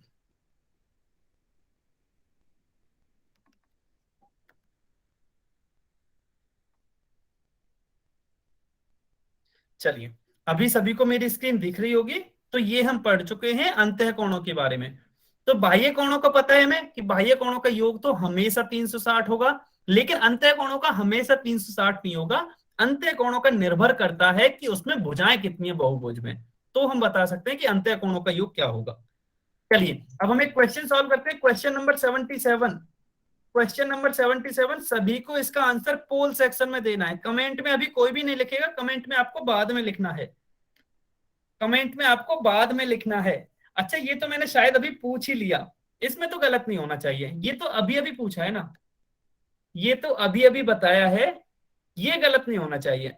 चलिए, अभी सभी को मेरी स्क्रीन दिख रही होगी। तो ये हम पढ़ चुके हैं अंतः कोणों के बारे में। तो बाह्य कोणों का पता है हमें कि बाह्य कोणों का योग तो हमेशा 360 होगा, लेकिन अंतः कोणों का हमेशा 360 नहीं होगा। अंतः कोणों का निर्भर करता है कि उसमें भुजाएं कितनी है बहुभुज में, तो हम बता सकते हैं कि अंतः कोणों का योग क्या होगा। चलिए अब हम एक क्वेश्चन सॉल्व करते हैं, क्वेश्चन नंबर 77। क्वेश्चन नंबर 77, सभी को इसका आंसर पोल सेक्शन में देना है। कमेंट में अभी कोई भी नहीं लिखेगा, कमेंट में आपको बाद में लिखना है, कमेंट में आपको बाद में लिखना है। अच्छा, ये तो मैंने शायद अभी पूछ ही लिया, इसमें तो गलत नहीं होना चाहिए, ये तो अभी अभी पूछा है ना, ये तो अभी अभी बताया है, ये गलत नहीं होना चाहिए,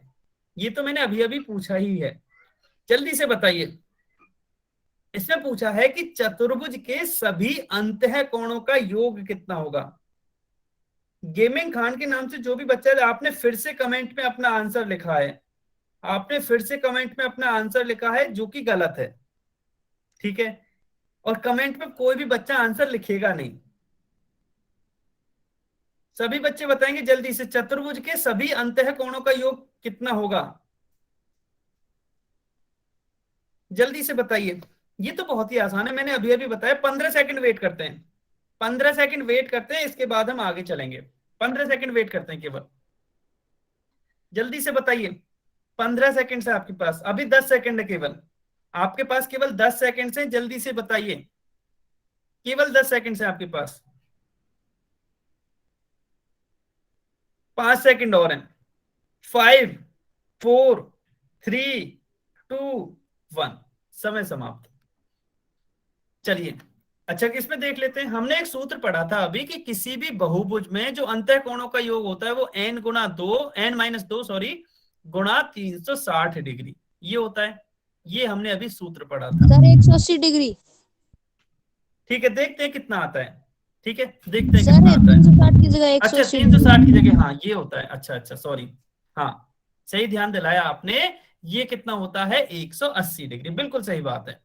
ये तो मैंने अभी अभी पूछा ही है। जल्दी से बताइए, इसमें पूछा है कि चतुर्भुज के सभी अंतः कोणों का योग कितना होगा। गेमिंग खान के नाम से जो भी बच्चा है, आपने फिर से कमेंट में अपना आंसर लिखा है, आपने फिर से कमेंट में अपना आंसर लिखा है जो कि गलत है। ठीक है, और कमेंट में कोई भी बच्चा आंसर लिखेगा नहीं, सभी बच्चे बताएंगे जल्दी से, चतुर्भुज के सभी अंतः कोणों का योग कितना होगा, जल्दी से बताइए। ये तो बहुत ही आसान है, मैंने अभी अभी बताया। 15 सेकंड वेट करते हैं, 15 सेकंड वेट करते हैं, इसके बाद हम आगे चलेंगे। 15 सेकंड वेट करते हैं केवल, जल्दी से बताइए। 15 सेकंड है आपके पास, अभी 10 सेकंड है केवल, आपके पास केवल 10 सेकंड से, जल्दी से बताइए, केवल 10 सेकंड से आपके पास। 5 सेकंड और हैं। 5, 4, 3, 2, 1, समय समाप्त। चलिए, अच्छा इसमें देख लेते हैं, हमने एक सूत्र पढ़ा था अभी कि किसी भी बहुभुज में जो अंतः कोणों का योग होता है वो n-2 सॉरी गुणा 360 डिग्री ये होता है, ये हमने अभी सूत्र पढ़ा था। Sir 180 degree. ठीक है, देखते हैं कितना आता है। ठीक है, देखते हैं सर कितना आता है। 360 की जगह अच्छा 180 360 की जगह, हाँ ये होता है, अच्छा अच्छा सॉरी, हाँ सही ध्यान दिलाया आपने, ये कितना होता है 180 डिग्री, बिल्कुल सही बात है।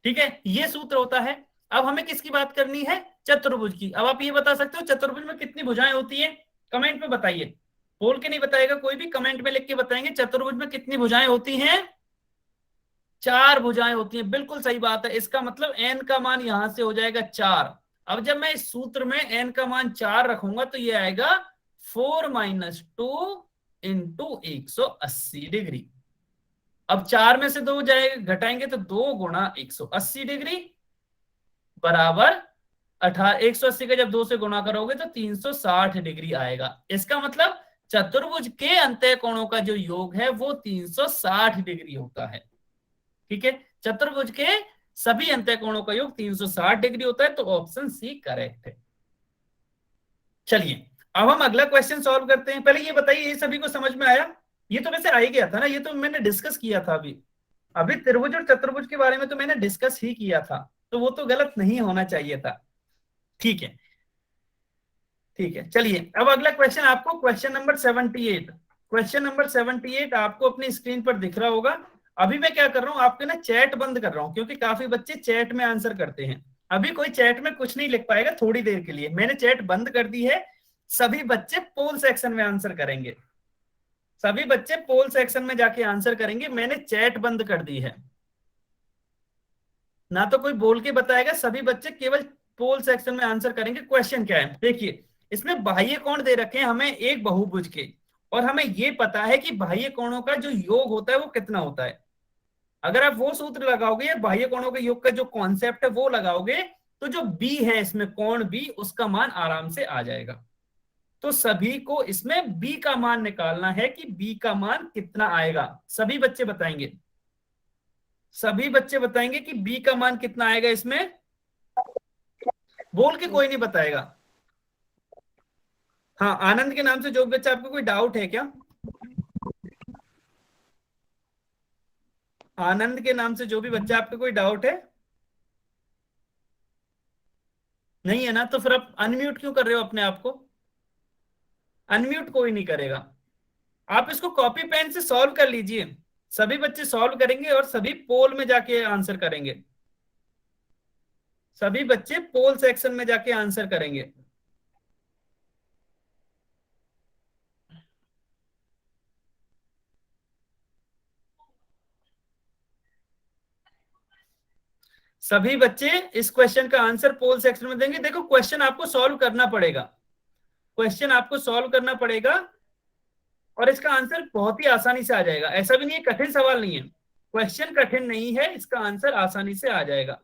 ठीक है, ये सूत्र होता है। अब हमें किसकी बात करनी है, चतुर्भुज की। अब आप ये बता सकते हो चतुर्भुज में कितनी भुजाएं होती है, कमेंट में बताइए, बोल के नहीं बताएगा कोई भी, कमेंट में लिख के बताएंगे चतुर्भुज में कितनी भुजाएं होती हैं। 4 भुजाएं होती हैं, बिल्कुल सही बात है। इसका मतलब n का मान यहां से हो जाएगा 4। अब जब मैं इस सूत्र में n का मान 4 रखूंगा तो ये आएगा 4 - 2 इंटू 180 डिग्री। अब 4 में से 2 जाए घटाएंगे तो 2 गुणा 180 डिग्री बराबर 180 का जब 2 से गुणा करोगे तो 360 डिग्री आएगा। इसका मतलब चतुर्भुज के अंतः कोणों का जो योग है वो 360 डिग्री होता है। ठीक है, चतुर्भुज के सभी अंतः कोणों का योग 360 डिग्री होता है, तो ऑप्शन सी करेक्ट है। चलिए अब हम अगला क्वेश्चन सॉल्व करते हैं। पहले ये बताइए, ये सभी को समझ में आया? ये तो वैसे आ ही गया था ना, ये तो मैंने डिस्कस किया था अभी अभी त्रिभुज और चतुर्भुज के बारे में तो मैंने डिस्कस ही किया था, तो वो तो गलत नहीं होना चाहिए था। ठीक है, ठीक है, चलिए अब अगला क्वेश्चन आपको, क्वेश्चन नंबर 78। क्वेश्चन नंबर 78 आपको अपनी स्क्रीन पर दिख रहा होगा। अभी मैं क्या कर रहा हूं, आपके ना चैट बंद कर रहा हूं, क्योंकि काफी बच्चे चैट में आंसर करते हैं। अभी कोई चैट में कुछ नहीं लिख पाएगा थोड़ी देर के लिए, मैंने चैट बंद कर दी है। सभी बच्चे पोल सेक्शन में आंसर करेंगे, सभी बच्चे पोल सेक्शन में जाके आंसर करेंगे, मैंने चैट बंद कर दी है। ना तो कोई बोल के बताएगा, सभी बच्चे केवल पोल सेक्शन में आंसर करेंगे। क्वेश्चन क्या है देखिए, इसमें बाह्य कोण दे रखे हैं हमें एक बहुभुज के, और हमें ये पता है कि बाह्य कोणों का जो योग होता है वो कितना होता है। अगर आप वो सूत्र लगाओगे या बाह्य कोणों के योग का जो कॉन्सेप्ट है वो लगाओगे, तो जो बी है इसमें कोण बी, उसका मान आराम से आ जाएगा। तो सभी को इसमें बी का मान निकालना है कि बी का मान कितना आएगा। सभी बच्चे बताएंगे, सभी बच्चे बताएंगे कि बी का मान कितना आएगा इसमें, बोल के कोई नहीं बताएगा। हाँ, आनंद के नाम से जो बच्चा, आपको कोई डाउट है क्या? आनंद के नाम से जो भी बच्चा, आपका कोई डाउट है? नहीं है ना, तो फिर आप अनम्यूट क्यों कर रहे हो अपने आप को? अनम्यूट कोई नहीं करेगा। आप इसको कॉपी पेन से सॉल्व कर लीजिए, सभी बच्चे सॉल्व करेंगे और सभी पोल में जाके आंसर करेंगे, सभी बच्चे पोल सेक्शन में जाके आंसर करेंगे। सभी बच्चे इस क्वेश्चन का आंसर पोल सेक्शन में देंगे। देखो क्वेश्चन आपको सॉल्व करना पड़ेगा, क्वेश्चन आपको सॉल्व करना पड़ेगा, और इसका आंसर बहुत ही आसानी से आ जाएगा। ऐसा भी नहीं है, कठिन सवाल नहीं है, क्वेश्चन कठिन नहीं है, इसका आंसर आसानी से आ जाएगा।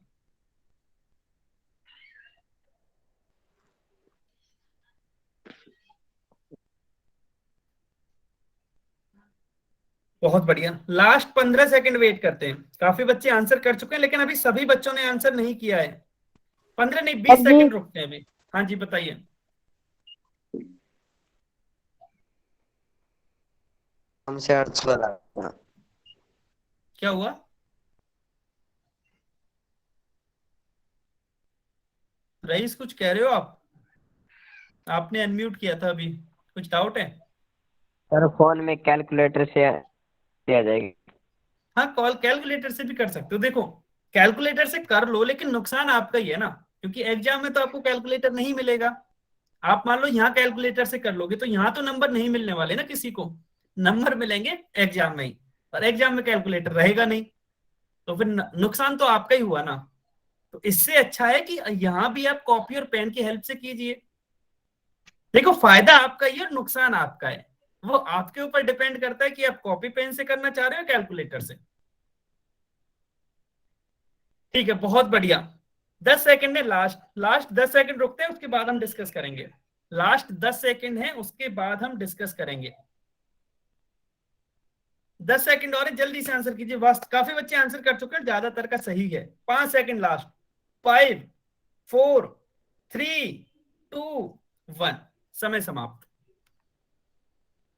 बहुत बढ़िया, लास्ट 15 सेकंड वेट करते हैं। काफी बच्चे आंसर कर चुके हैं, लेकिन अभी सभी बच्चों ने आंसर नहीं किया है। 15 नहीं, 20 अभी सेकंड रुकते हैं अभी। हाँ जी बताइए। हमसे अर्थ वाला। क्या हुआ? रईस कुछ कह रहे हो आप? आपने अनम्यूट किया था अभी, कुछ डाउट है? सर फोन में कैलकुलेटर से दिया जाएगी। हाँ, कॉल कैलकुलेटर से भी कर सकते हो। देखो कैलकुलेटर से कर लो, लेकिन नुकसान आपका ही है ना, क्योंकि एग्जाम में तो आपको कैलकुलेटर नहीं मिलेगा। आप मान लो यहाँ कैलकुलेटर से कर लोगे तो यहाँ तो नंबर नहीं मिलने वाले ना किसी को, नंबर मिलेंगे एग्जाम में ही, और एग्जाम में कैलकुलेटर रहेगा नहीं, तो फिर नुकसान तो आपका ही हुआ ना। तो इससे अच्छा है कि यहाँ भी आप कॉपी और पेन की हेल्प से कीजिए। देखो फायदा आपका ही है और नुकसान आपका है, वो आपके ऊपर डिपेंड करता है कि आप कॉपी पेन से करना चाह रहे हो कैलकुलेटर से। ठीक है, बहुत बढ़िया। 10 सेकंड है, लास्ट लास्ट 10 सेकंड रुकते हैं, उसके बाद हम डिस्कस करेंगे। लास्ट 10 सेकंड है, उसके बाद हम डिस्कस करेंगे। 10 सेकंड और है, जल्दी से आंसर कीजिए। वास्ट काफी बच्चे आंसर कर चुके हैं, ज्यादातर का सही है। 5 सेकंड लास्ट, 5 4 3 2 1, समय समाप्त।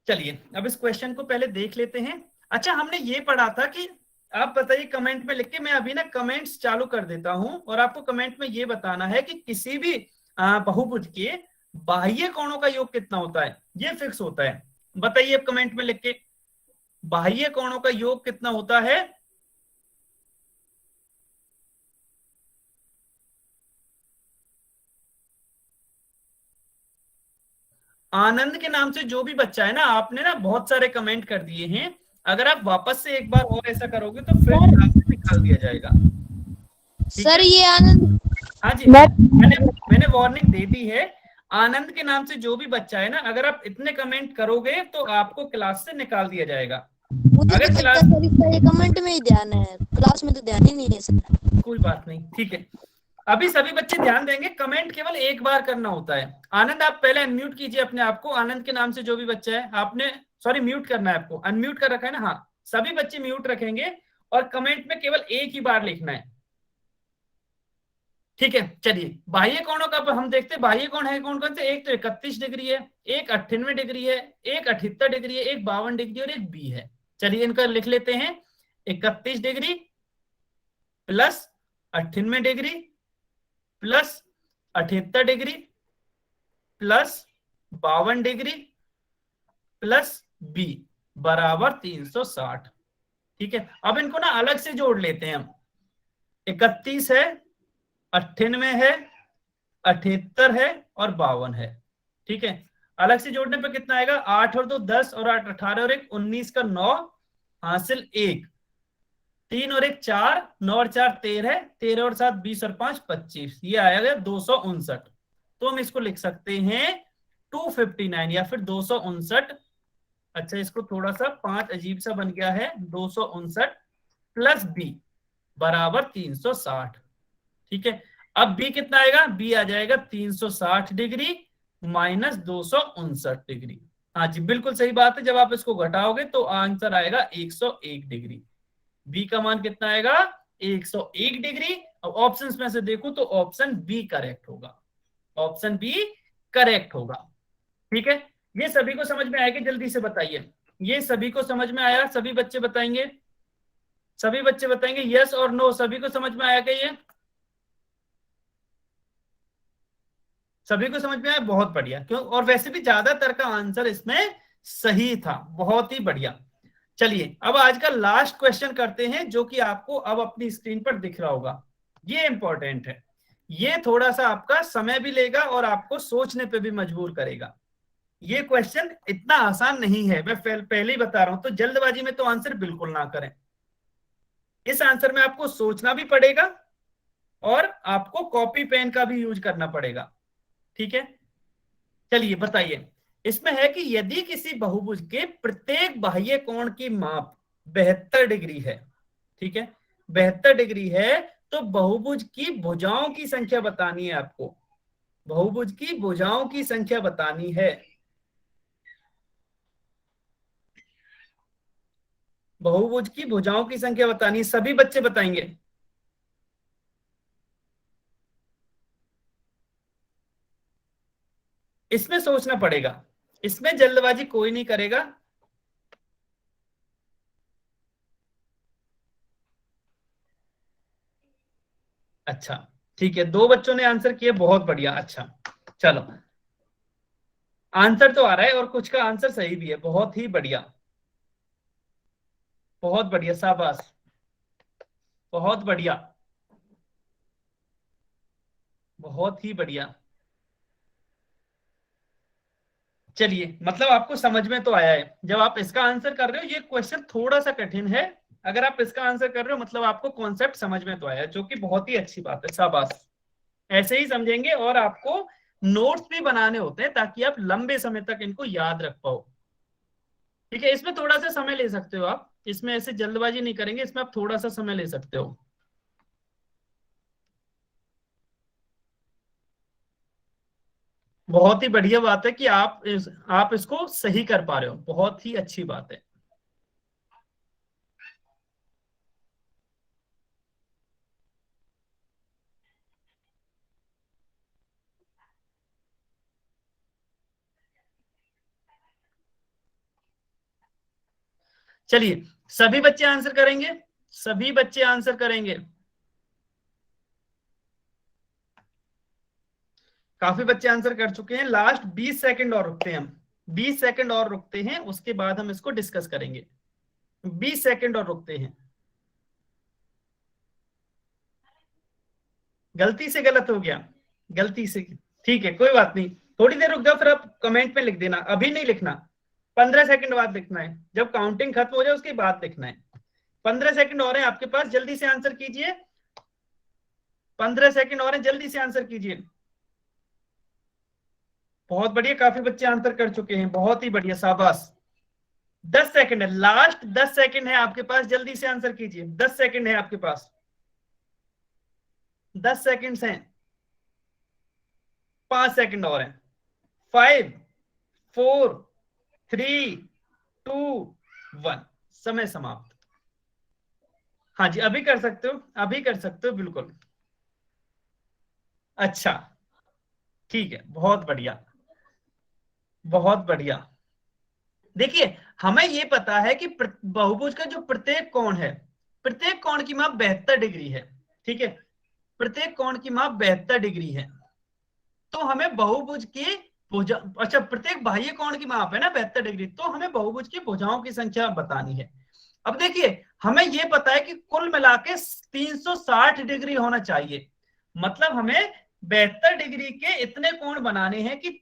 चलिए अब इस क्वेश्चन को पहले देख लेते हैं। अच्छा, हमने ये पढ़ा था कि आप बताइए कमेंट में लिख के। मैं अभी ना कमेंट्स चालू कर देता हूं और आपको कमेंट में ये बताना है कि किसी भी बहुभुज के बाह्य कोणों का योग कितना होता है, ये फिक्स होता है। बताइए अब कमेंट में लिख के, बाह्य कोणों का योग कितना होता है? आनंद के नाम से जो भी बच्चा है ना, आपने ना बहुत सारे कमेंट कर दिए हैं। अगर आप वापस से एक बार और ऐसा करोगे तो फिर क्लास से निकाल दिया जाएगा। ठीक सर है? ये आनंद, हाँ जी, मैंने वार्निंग दे दी है। आनंद के नाम से जो भी बच्चा है ना, अगर आप इतने कमेंट करोगे तो आपको क्लास से निकाल दिया जाएगा। मुझे अगर तो लगता क्लास, है सर इसका ये कमेंट में ही ध्यान है, क्लास में तो ध्यान ही नहीं है सर। कोई बात नहीं, ठीक है। अभी सभी बच्चे ध्यान देंगे, कमेंट केवल एक बार करना होता है। आनंद आप पहले अनम्यूट कीजिए अपने आप को। आनंद के नाम से जो भी बच्चा है, आपने सॉरी म्यूट करना है आपको, अनम्यूट कर रखा है ना? हाँ, सभी बच्चे म्यूट रखेंगे और कमेंट में केवल एक ही बार लिखना है। ठीक है, चलिए बाह्य कोणों का हम देखते हैं। बाह्य कोण है कौन कौन से? एक तो 31 डिग्री है, एक 98 डिग्री है, एक 78 डिग्री है, एक 52 डिग्री और एक बी है। चलिए इनका लिख लेते हैं। 31 degree plus 98 degree plus 78 degree plus 52 degree plus B बराबर 360। ठीक है, अब इनको ना अलग से जोड़ लेते हैं हम। 31 है, 98 है, 78 है और 52 है। ठीक है, अलग से जोड़ने पे कितना आएगा? 8 और 2 10 और 8 18 और 1 19 का 9 हासिल 1, 3 और 1 4, 9 और 4 13, 13 और 7 20 और 5 25, ये आएगा 259। तो हम इसको लिख सकते हैं 259 या फिर 259। अच्छा, इसको थोड़ा सा 5 अजीब सा बन गया है। 259 प्लस बी बराबर 360। ठीक है, अब बी कितना आएगा? बी आ जाएगा 360 डिग्री माइनस 259 डिग्री। हाँ जी, बिल्कुल सही बात है। जब आप इसको घटाओगे तो आंसर आएगा 101 डिग्री। बी का मान कितना आएगा? 101 डिग्री। अब ऑप्शंस में से देखो तो ऑप्शन बी करेक्ट होगा, ऑप्शन बी करेक्ट होगा। ठीक है, ये सभी को समझ में आएगा? जल्दी से बताइए, ये सभी को समझ में आया? सभी बच्चे बताएंगे, सभी बच्चे बताएंगे यस और नो। सभी को समझ में आया क्या ये? सभी को समझ में आया? बहुत बढ़िया। क्यों? और वैसे भी ज्यादातर का आंसर इसमें सही था, बहुत ही बढ़िया। चलिए अब आज का लास्ट क्वेश्चन करते हैं, जो कि आपको अब अपनी स्क्रीन पर दिख रहा होगा। ये इंपॉर्टेंट है, ये थोड़ा सा आपका समय भी लेगा और आपको सोचने पे भी मजबूर करेगा। ये क्वेश्चन इतना आसान नहीं है, मैं पहले ही बता रहा हूं। तो जल्दबाजी में तो आंसर बिल्कुल ना करें। इस आंसर में आपको सोचना भी पड़ेगा और आपको कॉपी पेन का भी यूज करना पड़ेगा। ठीक है, चलिए बताइए। इसमें है कि यदि किसी बहुभुज के प्रत्येक बाह्य कोण की माप 72 डिग्री है, ठीक है, 72 डिग्री है, तो बहुभुज की भुजाओं की संख्या बतानी है आपको। बहुभुज की भुजाओं की संख्या बतानी है। बहुभुज की भुजाओं की संख्या बतानी है। सभी बच्चे बताएंगे। इसमें सोचना पड़ेगा, इसमें जल्दबाजी कोई नहीं करेगा। अच्छा, ठीक है, 2 बच्चों ने आंसर किया, बहुत बढ़िया। अच्छा चलो, आंसर तो आ रहा है और कुछ का आंसर सही भी है। बहुत ही बढ़िया, बहुत बढ़िया, शाबाश, बहुत बढ़िया, बहुत ही बढ़िया। चलिए, मतलब आपको समझ में तो आया है। जब आप इसका आंसर कर रहे हो, ये क्वेश्चन थोड़ा सा कठिन है। अगर आप इसका आंसर कर रहे हो मतलब आपको कॉन्सेप्ट समझ में तो आया, जो कि बहुत ही अच्छी बात है, शाबाश। ऐसे ही समझेंगे और आपको नोट्स भी बनाने होते हैं ताकि आप लंबे समय तक इनको याद रख पाओ। ठीक है, इसमें थोड़ा सा समय ले सकते हो आप, इसमें ऐसे जल्दबाजी नहीं करेंगे, इसमें आप थोड़ा सा समय ले सकते हो। बहुत ही बढ़िया बात है कि आप इसको सही कर पा रहे हो, बहुत ही अच्छी बात है। चलिए, सभी बच्चे आंसर करेंगे? सभी बच्चे आंसर करेंगे? काफी बच्चे आंसर कर चुके हैं। लास्ट 20 सेकंड और रुकते हैं हम, 20 सेकंड और रुकते हैं, उसके बाद हम इसको डिस्कस करेंगे। 20 सेकंड और रुकते हैं। गलती से गलत हो गया, गलती से, ठीक है कोई बात नहीं, थोड़ी देर रुक जाओ, फिर आप कमेंट में लिख देना, अभी नहीं लिखना, 15 सेकंड बाद लिखना है, जब काउंटिंग खत्म हो जाए उसके बाद लिखना है। 15 सेकंड और है आपके पास, जल्दी से आंसर कीजिए, 15 सेकंड और है, जल्दी से आंसर कीजिए। बहुत बढ़िया, काफी बच्चे आंसर कर चुके हैं, बहुत ही बढ़िया, शाबाश। 10 सेकंड है, लास्ट 10 सेकंड है आपके पास, जल्दी से आंसर कीजिए, 10 सेकंड है आपके पास, 10 सेकंड्स हैं, 5 सेकंड और हैं, 5 4 3 2 1, समय समाप्त। हाँ जी, अभी कर सकते हो, अभी कर सकते हो, बिल्कुल। अच्छा ठीक है, बहुत बढ़िया, बहुत बढ़िया। देखिए हमें यह पता है कि बहुभुज का जो प्रत्येक कोण है, प्रत्येक कोण की माप 72 डिग्री है, ठीक है, प्रत्येक कोण की माप 72 डिग्री है। तो हमें बहुभुज की भुजा, अच्छा प्रत्येक बाह्य कोण की माप है ना 72 डिग्री, तो हमें बहुभुज की भुजाओं की संख्या बतानी है। अब देखिए हमें यह पता है कि कुल मिला के 360 डिग्री होना चाहिए, मतलब हमें 72 डिग्री के इतने कोण बनाने हैं कि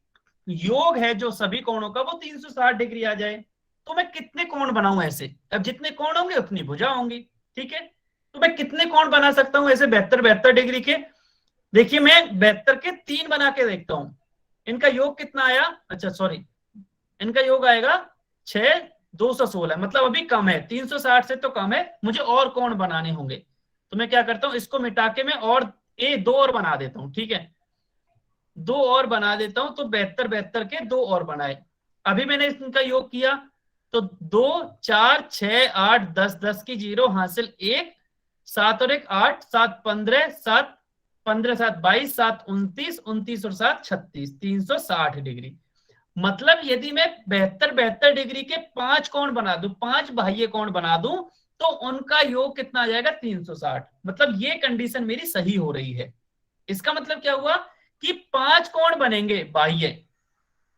योग है जो सभी कोणों का वो 360 डिग्री आ जाए। तो मैं कितने कोण बनाऊं ऐसे? अब जितने कोण होंगे उतनी भुजा होंगी, ठीक है। तो मैं कितने कोण बना सकता हूं ऐसे 72 डिग्री के? देखिए मैं 72 के 3 बना के देखता हूं, इनका योग कितना आया, अच्छा सॉरी, इनका योग आएगा 6 216, मतलब अभी कम है, 360 से तो कम है, मुझे और कोण बनाने होंगे। तो मैं क्या करता हूं, इसको मिटा के मैं और 2 और बना देता हूं, ठीक है, 2 और बना देता हूं। तो 72 के 2 और बनाए, अभी मैंने इनका योग किया तो 2 4 6 8 10 10 की 0 हासिल 1, 7 और 1 8, 7 15, 7 15 7 22, 7 29, 29 और 7 36, 360 डिग्री। मतलब यदि मैं 72 डिग्री के 5 कोण बना दूं, 5 बाह्य कोण बना दूं, तो उनका योग कितना आ जाएगा 360। मतलब ये कंडीशन मेरी सही हो रही है। इसका मतलब क्या हुआ कि 5 कोण बनेंगे बाह्य,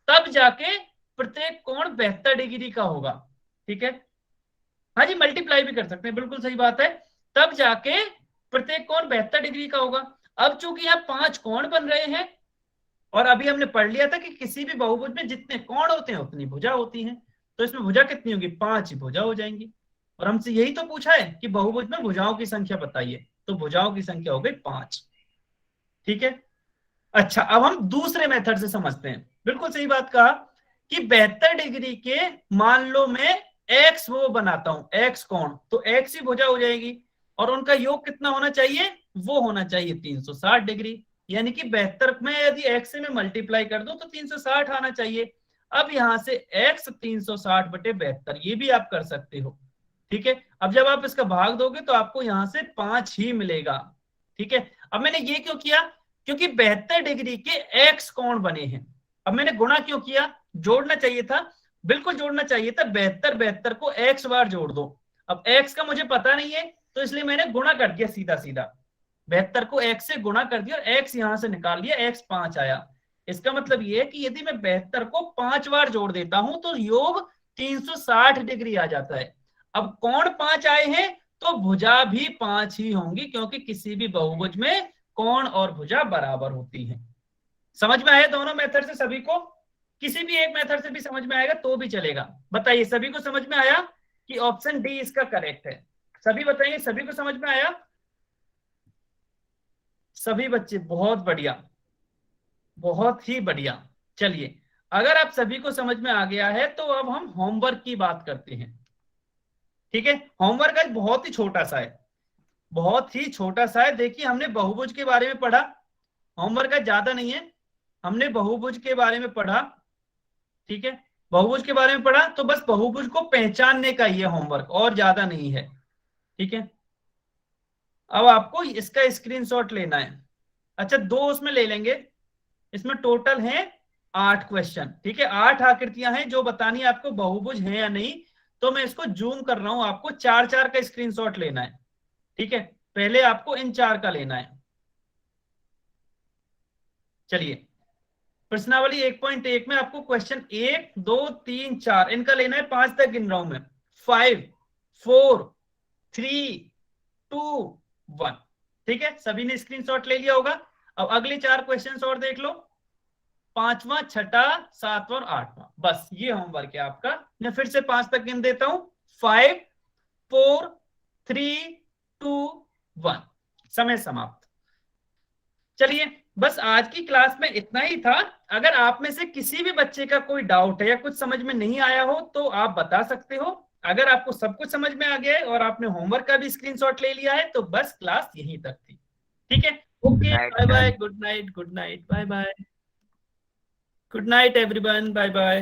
तब जाके प्रत्येक कोण 72 डिग्री का होगा, ठीक है। हाँ जी, मल्टीप्लाई भी कर सकते हैं, बिल्कुल सही बात है, तब जाके प्रत्येक कोण 72 डिग्री का होगा। अब चूंकि यहाँ 5 कोण बन रहे हैं, और अभी हमने पढ़ लिया था कि किसी भी बहुभुज में जितने कोण होते हैं उतनी भुजा होती हैं, तो इसमें भुजा कितनी होगी, 5 ही भुजा हो जाएंगी। और हमसे यही तो पूछा है कि बहुभुज में भुजाओं की संख्या बताइए, तो भुजाओं की संख्या हो गई 5, ठीक है। अच्छा अब हम दूसरे मेथड से समझते हैं, बिल्कुल सही बात कहा कि 72 डिग्री के मान लो मैं एक्स वो बनाता हूं, एक्स कोण, तो एक्स ही भुजा हो जाएगी, और उनका योग कितना होना चाहिए, वो होना चाहिए 360 डिग्री। यानी कि 72 में यदि x से मैं मल्टीप्लाई कर दूं तो 360 आना चाहिए। अब यहां से x 360 बटे 72, ये भी आप कर सकते हो, ठीक है। अब जब आप इसका भाग दोगे तो आपको यहां से 5 ही मिलेगा, ठीक है। अब मैंने ये क्यों किया, क्योंकि 72 डिग्री के x कोण बने हैं। अब मैंने गुणा क्यों किया, जोड़ना चाहिए था, बिल्कुल जोड़ना चाहिए था, 72 को x बार जोड़ दो। अब x का मुझे पता नहीं है, तो इसलिए मैंने गुणा कर दिया, सीधा सीधा 72 को x से गुणा कर दिया और x यहां से निकाल लिया, x 5 आया। इसका मतलब ये है कि यदि मैं 72 को 5 बार जोड़ देता हूं तो योग 360 डिग्री आ जाता है। अब कोण 5 आए हैं तो भुजा भी 5 ही होंगी, क्योंकि किसी भी बहुभुज में कोण और भुजा बराबर होती है। समझ में आया दोनों मेथड से सभी को? किसी भी एक मेथड से भी समझ में आएगा तो भी चलेगा। बताइए सभी को समझ में आया कि ऑप्शन डी इसका करेक्ट है? सभी बताइए, सभी को समझ में आया? सभी बच्चे, बहुत बढ़िया, बहुत ही बढ़िया। चलिए अगर आप सभी को समझ में आ गया है तो अब हम होमवर्क की बात करते हैं, ठीक है। होमवर्क आज बहुत ही छोटा सा है, बहुत ही छोटा सा है। देखिए हमने बहुभुज के बारे में पढ़ा, होमवर्क आज ज्यादा नहीं है, हमने बहुभुज के बारे में पढ़ा, ठीक है, बहुभुज के बारे में पढ़ा, तो बस बहुभुज को पहचानने का ये होमवर्क, और ज्यादा नहीं है, ठीक है। अब आपको इसका स्क्रीनशॉट लेना है। अच्छा 2 उसमें ले लेंगे, इसमें टोटल है 8 क्वेश्चन, ठीक है, 8 आकृतियां हैं जो बतानी है आपको बहुभुज है या नहीं। तो मैं इसको जूम कर रहा हूं, आपको 4 4 का स्क्रीनशॉट लेना है, ठीक है, पहले आपको इन 4 का लेना है। चलिए, प्रश्नावली 1.1 में आपको क्वेश्चन 1, 2, 3, 4 इनका लेना है। 5 तक गिन रहा हूं मैं। 5, 4, 3, 2, 1। ठीक है, सभी ने स्क्रीनशॉट ले लिया होगा। अब अगले 4 क्वेश्चंस और देख लो, 5वां, 6ठा, 7वां और 8वां। बस ये होमवर्क है आपका। मैं फिर से 5 तक गिन देता हूं। 5, 4, 3, 2, 1। समय समाप्त। चलिए, बस आज की क्लास में इतना ही था। अगर आप में से किसी भी बच्चे का कोई डाउट है या कुछ समझ में नहीं आया हो तो आप बता सकते हो। अगर आपको सब कुछ समझ में आ गया है और आपने होमवर्क का भी स्क्रीनशॉट ले लिया है तो बस क्लास यहीं तक थी। ठीक है, okay, bye bye, good night, good night, bye bye, good night everyone, bye bye.